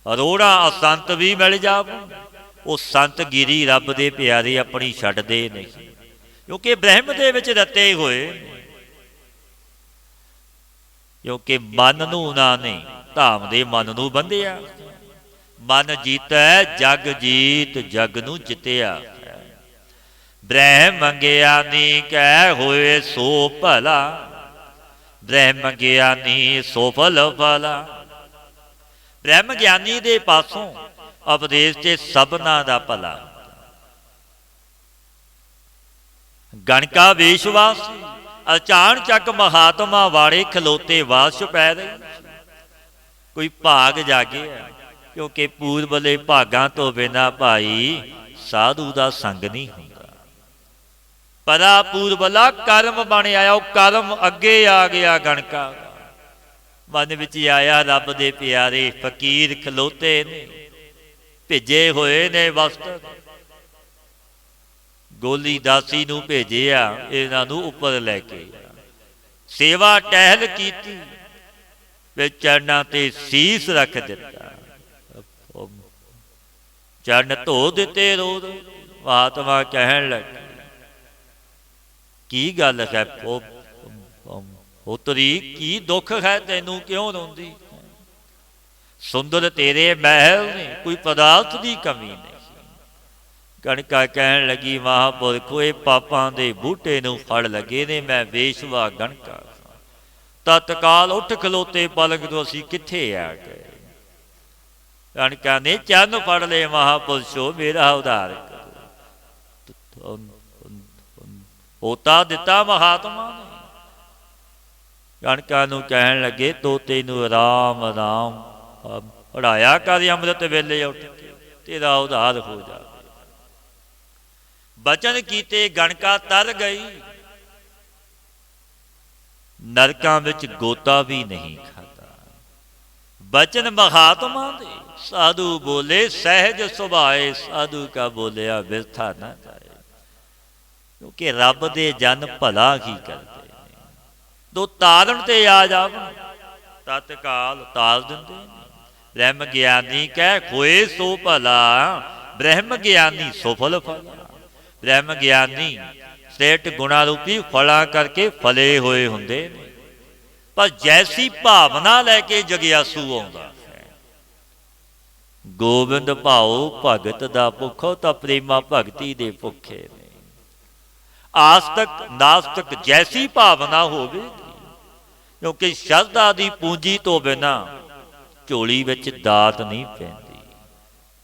ਅਰੋੜਾ ਅਸੰਤ ਵੀ ਮਿਲ ਜਾਵੋ, ਉਹ ਸੰਤ ਗਿਰੀ ਰੱਬ ਦੇ ਪਿਆਰੇ ਆਪਣੀ ਛੱਡਦੇ ਨਹੀਂ, ਕਿਉਂਕਿ ਬ੍ਰਹਮ ਦੇ ਵਿੱਚ ਰਤੇ ਹੋਏ। ਕਿਉਂਕਿ ਮਨ ਨੂੰ ਉਹਨਾਂ ਨੇ ਧਾਮ ਦੇ ਮਨ ਨੂੰ ਬੰਧਿਆ। ਮਨ ਜੀਤੈ ਜਗ ਜੀਤ, ਜਗ ਨੂੰ ਜਿੱਤਿਆ। ਬ੍ਰਹਮ ਗਿਆਨੀ ਕੈ ਹੋਏ ਸੋ ਭਲਾ, ਬ੍ਰਹਮ ਗਿਆਨੀ ਸੋ ਫਲ ਭਲਾ। ਬ੍ਰਹਮ ਗਿਆਨੀ ਦੇ ਪਾਸੋਂ ਉਪਦੇਸ਼ ਤੇ ਸਭਨਾ ਦਾ ਭਲਾ। ਗਣਕਾ ਵਿਸ਼ਵਾਸ ਅਚਾਨ ਚੱਕ ਮਹਾਤਮਾ ਵਾੜੇ ਖਲੋਤੇ ਵਾਸ ਪੈ ਰਹੇ। ਕੋਈ ਭਾਗ ਜਾਗਿਆ, ਕਿਉਂਕਿ ਪੂਰਬਲੇ ਭਾਗਾਂ ਤੋਂ ਬਿਨਾਂ ਭਾਈ ਸਾਧੂ ਦਾ ਸੰਗ ਨਹੀਂ ਹੁੰਦਾ। ਪਰਾ ਪੂਰਬਲਾ ਕਰਮ ਬਣ ਆਇਆ, ਉਹ ਕਰਮ ਅੱਗੇ ਆ ਗਿਆ ਗਣਕਾ। ਮਨ ਵਿੱਚ ਆਇਆ ਰੱਬ ਦੇ ਪਿਆਰੇ ਫਕੀਰ ਖਲੋਤੇ ਨੇ, ਭੇਜੇ ਹੋਏ ਨੇ ਵਸਤਰ। ਗੋਲੀ ਦਾਸੀ ਨੂੰ ਭੇਜਿਆ ਇਹਨਾਂ ਨੂੰ ਉੱਪਰ ਲੈ ਕੇ, ਸੇਵਾ ਟਹਿਲ ਕੀਤੀ, ਵੇ ਚਰਨਾਂ ਤੇ ਸੀਸ ਰੱਖ ਦਿੱਤਾ, ਚਰਨ ਧੋ ਦਿੱਤੇ ਰੋਜ਼। ਮਹਾਤਮਾ ਕਹਿਣ ਲੱਗੇ, ਕੀ ਗੱਲ ਹੈ ਪੁੱਤਰੀ, ਕੀ ਦੁੱਖ ਹੈ ਤੈਨੂੰ, ਕਿਉਂ ਰੋਂਦੀ? ਸੁੰਦਰ ਤੇਰੇ ਮਹਿਲ ਨੇ, ਕੋਈ ਪਦਾਰਥ ਦੀ ਕਮੀ ਨਹੀਂ। ਕਣਕਾ ਕਹਿਣ ਲੱਗੀ, ਮਹਾਂਪੁਰਖੋ ਇਹ ਪਾਪਾਂ ਦੇ ਬੂਟੇ ਨੂੰ ਫੜ ਲੱਗੇ ਨੇ, ਮੈਂ ਵੇਸ਼ਵਾ ਗਣਕਾ। ਤਤਕਾਲ ਉੱਠ ਖਲੋਤੇ ਪਲਕ ਤੋਂ, ਅਸੀਂ ਕਿੱਥੇ ਆ ਗਏ? ਕਣਕਾ ਨੇ ਚਰਨ ਫੜ ਲਏ, ਮਹਾਂਪੁਰਸ਼ੋ ਮੇਰਾ ਉਧਾਰ ਕਰੋ। ਪੋਤਾ ਦਿੱਤਾ ਮਹਾਤਮਾ ਨੇ। ਕਣਕਾਂ ਨੂੰ ਕਹਿਣ ਲੱਗੇ, ਤੋਤੇ ਨੂੰ ਰਾਮ ਰਾਮ ਪੜਾਇਆ ਕਰ, ਅੰਮ੍ਰਿਤ ਵੇਲੇ ਉੱਠ ਕੇ ਤੇਰਾ ਉਧਾਰ ਹੋ ਜਾਵੇ। ਬਚਨ ਕੀਤੇ ਗਣਕਾ ਤਰ ਗਈ, ਨਰਕਾਂ ਵਿੱਚ ਗੋਤਾ ਵੀ ਨਹੀਂ ਖਾਧਾ। ਬਚਨ ਮਹਾਤਮਾ ਦੇ, ਸਾਧੂ ਬੋਲੇ ਸਹਿਜ ਸੁਭਾਏ, ਸਾਧੂ ਕਾ ਬੋਲਿਆ ਬਿਰਥਾ ਨਾ ਜਾਏ। ਕਿਉਂਕਿ ਰੱਬ ਦੇ ਜਨ ਭਲਾ ਹੀ ਕਰਦੇ ਨੇ, ਦੋ ਤਾਰਨ ਤੇ ਆ ਜਾਵਣ ਤਤਕਾਲ ਤਾਲ ਦਿੰਦੇ ਨੇ। ਬ੍ਰਹਮ ਗਿਆਨੀ ਕਹਿ ਹੋਏ ਸੋ ਭਲਾ, ਬ੍ਰਹਮ ਗਿਆਨੀ ਸੋ ਫਲ ਫਲਾ। ਬ੍ਰਹਮ ਗਿਆਨੀ ਸ੍ਰੇਸ਼ਟ ਗੁਣਾ ਰੂਪੀ ਫਲਾਂ ਕਰਕੇ ਫਲੇ ਹੋਏ ਹੁੰਦੇ ਨੇ, ਪਰ ਜੈਸੀ ਭਾਵਨਾ ਲੈ ਕੇ ਜਗਿਆਸੂ ਆਉਂਦਾ ਹੈ। ਗੋਬਿੰਦ ਭਾਉ ਭਗਤ ਦਾ ਭੁੱਖੋ, ਤਾਂ ਪ੍ਰੇਮਾ ਭਗਤੀ ਦੇ ਭੁੱਖੇ ਨੇ। ਆਸਤਕ ਨਾਸਤਕ ਜੈਸੀ ਭਾਵਨਾ ਹੋਵੇਗੀ, ਕਿਉਂਕਿ ਸ਼ਰਧਾ ਦੀ ਪੂੰਜੀ ਤੋਂ ਬਿਨਾਂ ਝੋਲੀ ਵਿੱਚ ਦਾਤ ਨਹੀਂ ਪੈਂਦੀ।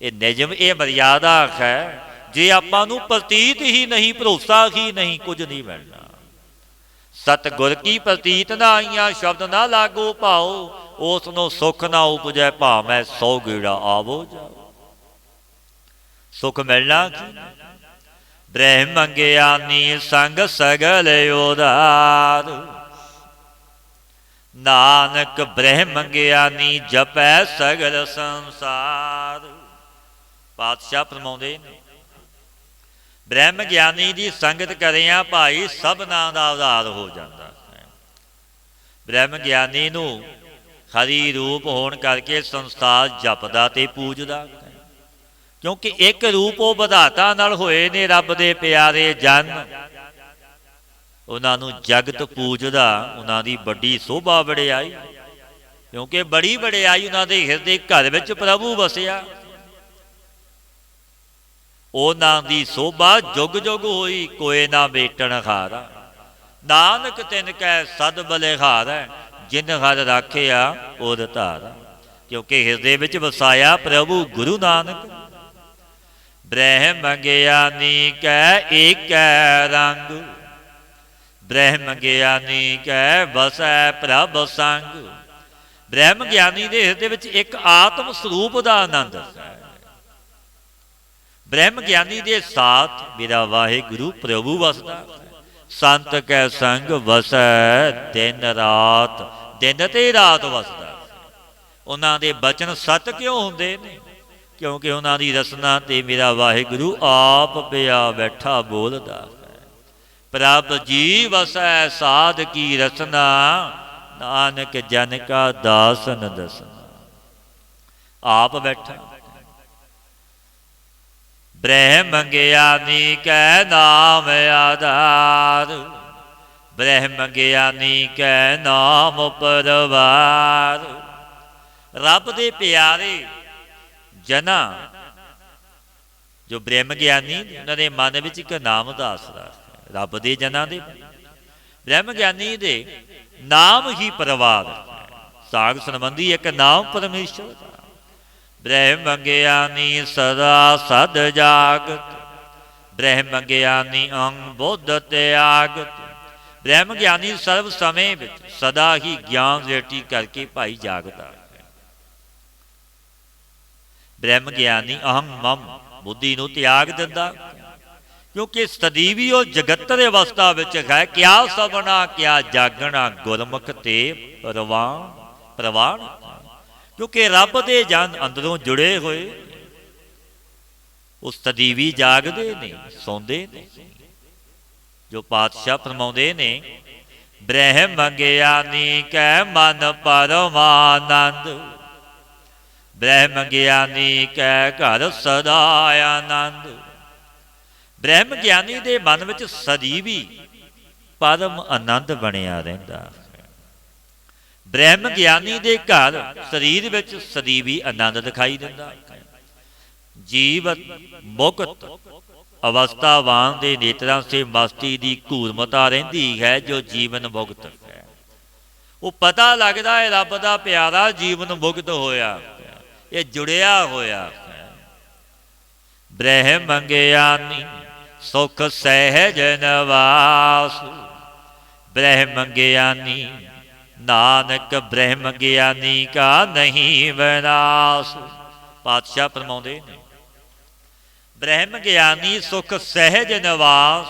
ਇਹ ਨਿਯਮ, ਇਹ ਮਰਿਆਦਾ ਹੈ। ਜੇ ਆਪਾਂ ਨੂੰ ਪ੍ਰਤੀਤ ਹੀ ਨਹੀਂ, ਭਰੋਸਾ ਹੀ ਨਹੀਂ, ਕੁਝ ਨਹੀਂ ਮਿਲਣਾ। ਸਤਿਗੁਰ ਕੀ ਪ੍ਰਤੀਤ ਨਾ ਆਈਆਂ, ਸ਼ਬਦ ਨਾ ਲਾਗੋ ਭਾਓ, ਉਸ ਨੂੰ ਸੁੱਖ ਨਾ ਉਪਜੈ, ਭਾਵੇਂ 100 ਗੇੜਾ ਆਵੋ ਜਾਓ। ਸੁੱਖ ਮਿਲਣਾ ਕੀ? ਬ੍ਰਹਮ ਗਿਆਨੀ ਸੰਗ ਸਗਲ ਉਧਾਰ, ਨਾਨਕ ਬ੍ਰਹਮ ਗਿਆਨੀ ਜਪੈ ਸਗਲ ਸੰਸਾਰ। ਪਾਤਸ਼ਾਹ ਫਰਮਾਉਂਦੇ ਨੇ, ਬ੍ਰਹਮ ਗਿਆਨੀ ਦੀ ਸੰਗਤ ਕਰਿਆ ਭਾਈ ਸਭਨਾਂ ਦਾ ਉਧਾਰ ਹੋ ਜਾਂਦਾ ਹੈ। ਬ੍ਰਹਮ ਗਿਆਨੀ ਨੂੰ ਹਰੀ ਰੂਪ ਹੋਣ ਕਰਕੇ ਸੰਸਾਰ ਜਪਦਾ ਤੇ ਪੂਜਦਾ ਹੈ, ਕਿਉਂਕਿ ਇੱਕ ਰੂਪ ਉਹ ਵਿਧਾਤਾ ਨਾਲ ਹੋਏ ਨੇ ਰੱਬ ਦੇ ਪਿਆਰੇ ਜਨ। ਉਹਨਾਂ ਨੂੰ ਜਗਤ ਪੂਜਦਾ, ਉਹਨਾਂ ਦੀ ਵੱਡੀ ਸੋਭਾ ਵਡਿਆਈ, ਕਿਉਂਕਿ ਬੜੀ ਵਡਿਆਈ ਉਹਨਾਂ ਦੇ ਹਿਰਦੇ ਘਰ ਵਿੱਚ ਪ੍ਰਭੂ ਵਸਿਆ। ਉਹਨਾਂ ਦੀ ਸੋਭਾ ਜੁਗ ਜੁਗ ਹੋਈ, ਕੋਏ ਨਾ ਮੇਟਣ ਹਾਰਾ। ਨਾਨਕ ਤਿਨ ਕੈ ਸਦ ਬਲਿਹਾਰੈ, ਜਿਨ ਹਰ ਰਾਖਿਆ ਓਦ ਧਾਰਾ। ਕਿਉਂਕਿ ਹਿਰਦੇ ਵਿੱਚ ਵਸਾਇਆ ਪ੍ਰਭੂ ਗੁਰੂ ਨਾਨਕ। ਬ੍ਰਹਮ ਗਿਆਨੀ ਕੈ ਏਕੈ ਰੰਗ, ਬ੍ਰਹਮ ਗਿਆਨੀ ਕੈ ਵਸੈ ਪ੍ਰਭ ਸੰਗ। ਬ੍ਰਹਮ ਗਿਆਨੀ ਦੇ ਹਿਰਦੇ ਵਿੱਚ ਇੱਕ ਆਤਮ ਸਰੂਪ ਦਾ ਆਨੰਦ ਹੈ। ਬ੍ਰਹਮ ਗਿਆਨੀ ਦੇ ਸਾਥ ਮੇਰਾ ਵਾਹਿਗੁਰੂ ਪ੍ਰਭੂ ਵਸਦਾ। ਸੰਤ ਕੈ ਸੰਗ ਵਸੈ ਦਿਨ ਰਾਤ, ਦਿਨ ਤੇ ਰਾਤ ਵਸਦਾ। ਉਹਨਾਂ ਦੇ ਬਚਨ ਸਤ ਕਿਉਂ ਹੁੰਦੇ ਨੇ? ਕਿਉਂਕਿ ਉਹਨਾਂ ਦੀ ਰਸਨਾ ਤੇ ਮੇਰਾ ਵਾਹਿਗੁਰੂ ਆਪ ਪਿਆ ਬੈਠਾ ਬੋਲਦਾ ਹੈ। ਪ੍ਰਭ ਜੀ ਵਸੈ ਸਾਧ ਕੀ ਰਸਨਾ, ਨਾਨਕ ਜਨ ਕਾ ਦਾਸਨ ਦਸਨਾ। ਆਪ ਬੈਠਾ। ਬ੍ਰਹਮ ਗਿਆਨੀ ਕੈ ਨਾਮ ਆਧਾਰ, ਬ੍ਰਹਮ ਗਿਆਨੀ ਕੈ ਨਾਮ ਪਰਵਾਰ। ਰੱਬ ਦੇ ਪਿਆਰੇ ਜਨਾਂ ਜੋ ਬ੍ਰਹਮ ਗਿਆਨੀ, ਉਹਨਾਂ ਦੇ ਮਨ ਵਿੱਚ ਇੱਕ ਨਾਮ ਦਾ ਆਸਰਾ ਹੈ। ਰੱਬ ਦੇ ਜਨਾਂ ਦੇ ਬ੍ਰਹਮ ਗਿਆਨੀ ਦੇ ਨਾਮ ਹੀ ਪਰਵਾਰ ਹੈ। ਸਾਗ ਸੰਬੰਧੀ ਇੱਕ ਨਾਮ ਪਰਮੇਸ਼ਰ ਦਾ। ਬ੍ਰਹਮ ਗਿਆਨੀ ਸਦਾ ਸਦ ਜਾਗਤ, ਬ੍ਰਹਮ ਗਿਆਨੀ ਅੰਗ ਬੁੱਧ ਤਿਆਗਤ। ਬ੍ਰਹਮ ਗਿਆਨੀ ਸਰਵ ਸਮੇਂ ਵਿੱਚ ਸਦਾ ਹੀ ਗਿਆਨ ਰੇਟੀ ਕਰਕੇ ਭਾਈ ਜਾਗਦਾ ਹੈ। ਬ੍ਰਹਮ ਗਿਆਨੀ ਅਹੰ ਮਮ, ਬੁੱਧੀ ਨੂੰ ਤਿਆਗ ਦਿੰਦਾ, ਕਿਉਂਕਿ ਸਦੀਵੀ ਉਹ ਜਗਤਰ ਅਵਸਥਾ ਵਿੱਚ ਹੈ। ਕਿਆ ਸਭਨਾ ਕਿਆ ਜਾਗਣਾ, ਗੁਰਮੁਖ ਤੇ ਪ੍ਰਵਾਨ। ਕਿਉਂਕਿ ਰੱਬ ਦੇ ਜਨ ਅੰਦਰੋਂ ਜੁੜੇ ਹੋਏ, ਉਹ ਸਦੀਵੀ ਜਾਗਦੇ ਨੇ, ਸੌਂਦੇ ਨੇ। ਜੋ ਪਾਤਸ਼ਾਹ ਫਰਮਾਉਂਦੇ ਨੇ, ਬ੍ਰਹਮ ਗਿਆਨੀ ਕੈ ਮਨ ਪਰਮਾਨੰਦ, ਬ੍ਰਹਮ ਗਿਆਨੀ ਕੈ ਘਰ ਸਦਾ ਆਨੰਦ। ਬ੍ਰਹਮ ਗਿਆਨੀ ਦੇ ਮਨ ਵਿੱਚ ਸਦੀਵੀ ਪਰਮ ਆਨੰਦ ਬਣਿਆ ਰਹਿੰਦਾ। ਬ੍ਰਹਮ ਗਿਆਨੀ ਦੇ ਘਰ ਸਰੀਰ ਵਿੱਚ ਸਦੀਵੀ ਆਨੰਦ ਦਿਖਾਈ ਦਿੰਦਾ। ਜੀਵਤ ਮੁਕਤ ਅਵਸਥਾਵਾਨ ਦੇ ਨੇਤਰਾਂ ਸੇ ਮਸਤੀ ਦੀ ਘੂਰਮਤਾ ਰਹਿੰਦੀ ਹੈ। ਜੋ ਜੀਵਨ ਮੁਕਤ ਹੈ, ਉਹ ਪਤਾ ਲੱਗਦਾ ਹੈ ਰੱਬ ਦਾ ਪਿਆਰਾ ਜੀਵਨ ਮੁਕਤ ਹੋਇਆ, ਇਹ ਜੁੜਿਆ ਹੋਇਆ ਹੈ। ਬ੍ਰਹਮ ਗਿਆਨੀ ਸੁਖ ਸਹਿਜ ਨਿਵਾਸ, ਬ੍ਰਹਮ ਗਿਆਨੀ ਨਾਨਕ ਬ੍ਰਹਮ ਗਿਆਨੀ ਕਾ ਨਹੀਂ ਵਿਨਾਸ਼। ਪਾਤਸ਼ਾਹ ਫਰਮਾਉਂਦੇ ਨੇ, ਬ੍ਰਹਮ ਗਿਆਨੀ ਸੁਖ ਸਹਿਜ ਨਿਵਾਸ,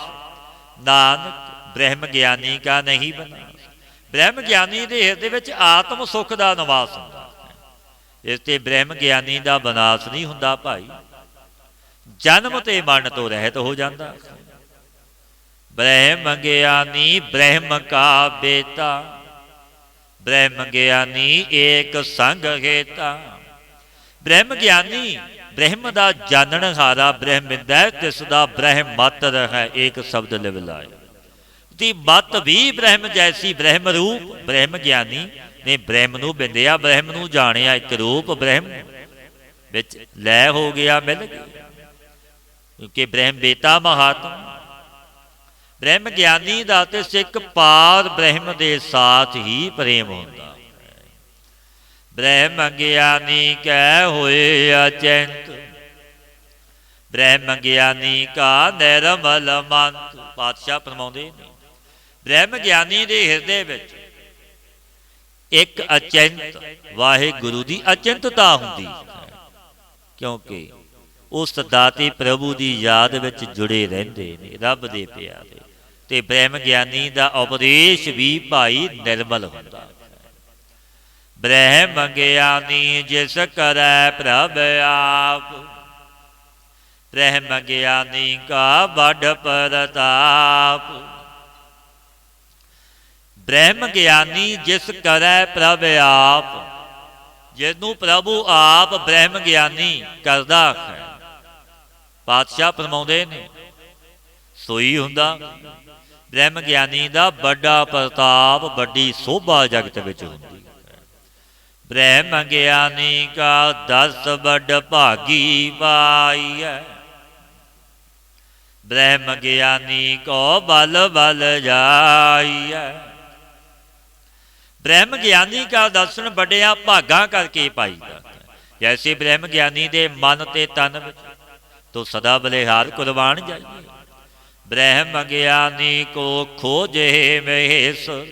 ਨਾਨਕ ਬ੍ਰਹਮ ਗਿਆਨੀ ਕਾ ਨਹੀਂ ਵਿਨਾਸ਼। ਬ੍ਰਹਮ ਗਿਆਨੀ ਦੇ ਹਿਰਦੇ ਵਿੱਚ ਆਤਮ ਸੁਖ ਦਾ ਨਿਵਾਸ ਹੁੰਦਾ। ਇਸ ਤੇ ਬ੍ਰਹਮ ਗਿਆਨੀ ਦਾ ਵਿਨਾਸ਼ ਨਹੀਂ ਹੁੰਦਾ ਭਾਈ, ਜਨਮ ਤੇ ਮਰਨ ਤੋਂ ਰਹਿਤ ਹੋ ਜਾਂਦਾ। ਬ੍ਰਹਮ ਗਿਆਨੀ ਬ੍ਰਹਮ ਕਾ ਬੇਤਾ, ਬ੍ਰਹਮ ਗਿਆਨੀ ਏਕ ਸੰਗ ਹੇਤਾ। ਬ੍ਰਹਮ ਗਿਆਨੀ ਬ੍ਰਹਮ ਦਾ ਜਾਣਨ ਹਾਰਾ ਬ੍ਰਹਮਿੰਦੈ, ਤਿਸ ਦਾ ਬ੍ਰਹਮ ਮਤ ਹੈ ਏਕ ਸ਼ਬਦ ਲਿਵ ਲਾਏ। ਦੀ ਮਤ ਵੀ ਬ੍ਰਹਮ ਜੈਸੀ, ਬ੍ਰਹਮ ਰੂਪ। ਬ੍ਰਹਮ ਗਿਆਨੀ ਨੇ ਬ੍ਰਹਮ ਨੂੰ ਬਿੰਦਿਆ, ਬ੍ਰਹਮ ਨੂੰ ਜਾਣਿਆ, ਇੱਕ ਰੂਪ ਬ੍ਰਹਮ ਵਿੱਚ ਲੈ ਹੋ ਗਿਆ, ਮਿਲ ਗਿਆ। ਕਿਉਂਕਿ ਬ੍ਰਹਮ ਬੇਤਾ ਮਹਾਤਮ। ਬ੍ਰਹਮ ਗਿਆਨੀ ਦਾ ਤੇ ਸਿੱਖ ਪਾਰ ਬ੍ਰਹਮ ਦੇ ਸਾਥ ਹੀ ਪ੍ਰੇਮ ਹੁੰਦਾ। ਬ੍ਰਹਮ ਗਿਆਨੀ ਕੈ ਹੋਏ ਅਚਿੰਤ, ਬ੍ਰਹਮ ਗਿਆਨੀ ਕਾ ਨਿਰਮਲ ਮੰਤ। ਪਾਤਸ਼ਾਹ ਫਰਮਾਉਂਦੇ ਨੇ, ਬ੍ਰਹਮ ਗਿਆਨੀ ਦੇ ਹਿਰਦੇ ਵਿੱਚ ਇੱਕ ਅਚਿੰਤ ਵਾਹਿਗੁਰੂ ਦੀ ਅਚਿੰਤਤਾ ਹੁੰਦੀ ਹੈ। ਕਿਉਂਕਿ ਉਹ ਸਦਾ ਤੇ ਪ੍ਰਭੂ ਦੀ ਯਾਦ ਵਿੱਚ ਜੁੜੇ ਰਹਿੰਦੇ ਨੇ, ਰੱਬ ਦੇ ਪਿਆਰੇ। ਤੇ ਬ੍ਰਹਮ ਗਿਆਨੀ ਦਾ ਉਪਦੇਸ਼ ਵੀ ਭਾਈ ਨਿਰਮਲ ਹੁੰਦਾ। ਬ੍ਰਹਮ ਗਿਆਨੀ ਜਿਸ ਕਰੈ ਪ੍ਰਭ ਆਪ, ਬ੍ਰਹਮ ਗਿਆਨੀ ਕਾ ਵੱਡ ਪ੍ਰਤਾਪ। ਬ੍ਰਹਮ ਗਿਆਨੀ ਜਿਸ ਕਰੈ ਪ੍ਰਭ ਆਪ, ਜਿਹਨੂੰ ਪ੍ਰਭੂ ਆਪ ਬ੍ਰਹਮ ਗਿਆਨੀ ਕਰਦਾ ਹੈ। ਪਾਤਸ਼ਾਹ ਫਰਮਾਉਂਦੇ ਨੇ, ਸੋਈ ਹੁੰਦਾ ब्रह्म ज्ञानी दा बड़ा प्रताप बड़ी शोभा जगत विच हुंदी। ब्रह्म ज्ञानी का दस बड़ भागी पाई है। ब्रह्म ज्ञानी को बल बल जाई है। ब्रह्म ज्ञानी का दर्शन बड़िया भागा करके पाई जाता है। जैसे ब्रह्म ज्ञानी दे मन ते तन विच तो सदा बलिहार कुर्बान जाइए। ब्रह्म ज्ञानी को खोजे महेश्वर,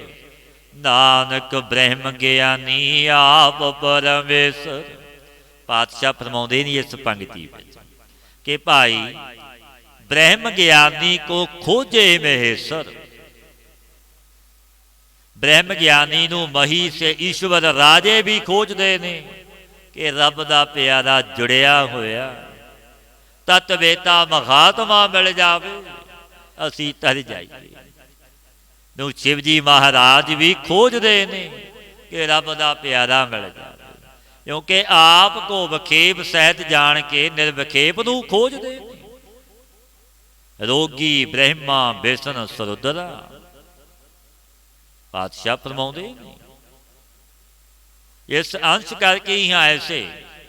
नानक ब्रह्म ज्ञानी आप परमेश्वर। पातशाह फरमाउंदे ने इस पंक्ति में कि भाई ब्रह्म ज्ञानी को खोजे महेश्वर। ब्रह्म ज्ञानी नूं मही से ईश्वर राजे भी खोजते ने कि रब दा प्यारा जुड़िया होया तत्वेता महात्मा मिल जावे असी तर जाइए। नूं शिव जी महाराज भी खोजते ने कि रब दा प्यारा मिल जावे, क्योंकि आप को विखेप सहित जान के निर्विखेप नूं खोजते ने। रोगी ब्रह्मा बिसन सरुद्रा पातशाह फरमाउंदे इस अंश करके ही ऐसे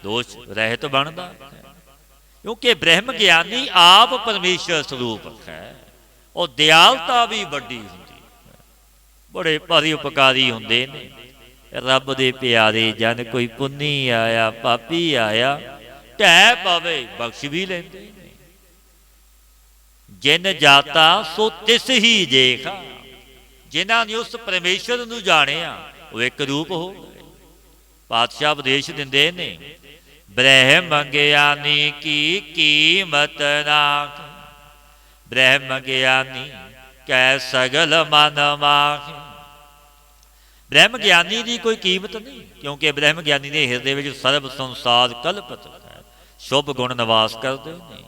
दोष रहित बनता, क्योंकि ब्रह्म ज्ञानी आप परमेश्वर स्वरूप है और दयालता भी बड़ी होंगी। बड़े परोपकारी होंगे ने रब दे प्यारे जन। कोई पुन्नी आया पापी आया ढह पवे बख्श भी लेंदे। जिन जाता सो तिस ही जेखा। जिन्हां ने उस परमेश्वर नूं जाणिया वो एक रूप हो गए। पातशाह उपदेश दिंदे ने ब्रह्म ज्ञानी की कीमत नाख। ब्रह्म ज्ञानी कै सगल मन माख। ब्रह्म ज्ञानी की कोई कीमत नहीं, क्योंकि ब्रह्म ज्ञानी के हिरदे में सर्व संसार कल्पित है, शुभ गुण निवास करते हैं।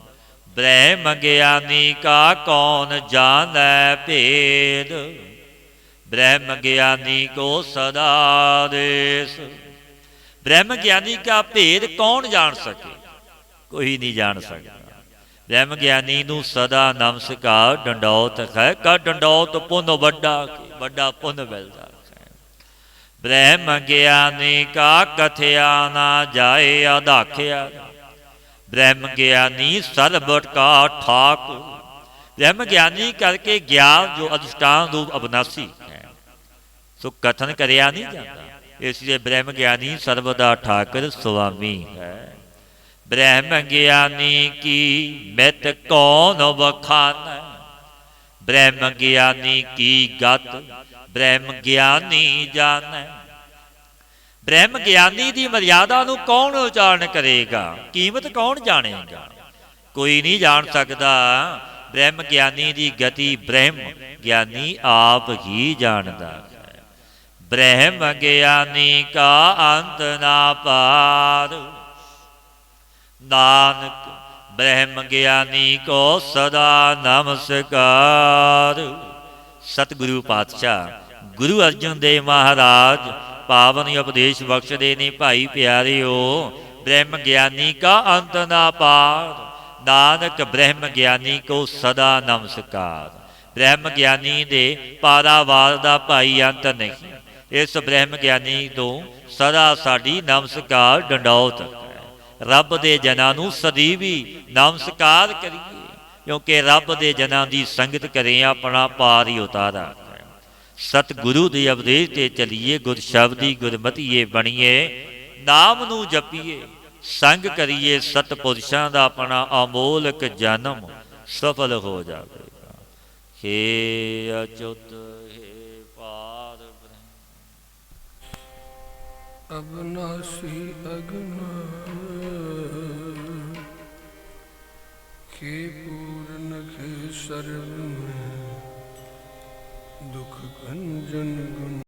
ब्रह्म ज्ञानी का कौन जाने भेद। ब्रह्म ज्ञानी को सदा देश। ब्रह्म ज्ञानी का भेद कौन जान सके, कोई नहीं जान सकता। ब्रह्म ज्ञानी नूं सदा नमस्कार डंडौत है, कर डंडौत पुन बड़ा बड़ा पुन मिलता है। ब्रह्म ज्ञानी का कथया ना जाए अदाख्या। ब्रह्म ज्ञानी सर्वट का ठाकुर। ब्रह्म ज्ञानी करके ज्ञान जो अधिष्ठान रूप अविनाशी है सो कथन करया नहीं जाता, इसलिए ब्रह्म ज्ञानी सर्वदा ठाकुर स्वामी है। ब्रह्म ज्ञानी की मित कौन बखान। ब्रह्म ज्ञानी की गत ब्रह्म ज्ञानी जाने। ब्रह्म ज्ञानी की मर्यादा नूं कौन उचारण करेगा, कीमत कौन जानेगा, कोई नहीं जान सकता। ब्रह्म ज्ञानी की गति ब्रह्म ज्ञानी आप ही जानता है। ब्रह्म ज्ञानी का अंत ना पार। नानक ब्रह्म ज्ञानी को सदा नमस्कार। सतगुरु पातशाह गुरु अर्जन देव महाराज पावन उपदेश बख्शदे ने भाई प्यारिओ। ब्रह्म ज्ञानी का अंत ना पार। नानक ब्रह्म ज्ञानी को सदा नमस्कार। ब्रह्म ज्ञानी दे पारावार दा भाई अंत नहीं। इस ब्रह्म ज्ञानी तो सदा साडी नमस्कार डंडौत है। रब दे जनां नूं सदी भी नमस्कार करिए, क्योंकि रब दे जनां दी संगत करें अपना पार ही उतारा। सतगुरु दे उपदेश ते चलिए, गुर शब्दी गुरमतिए बणीए। नाम नूं जपीए, संग करिए सतपुरुषां दा अपना अमोलक जन्म सफल हो जाएगा। हे अच्युत हे पार
अविनाशी अगना हे पूर्ण हे सर्व दुख कंजन गुण।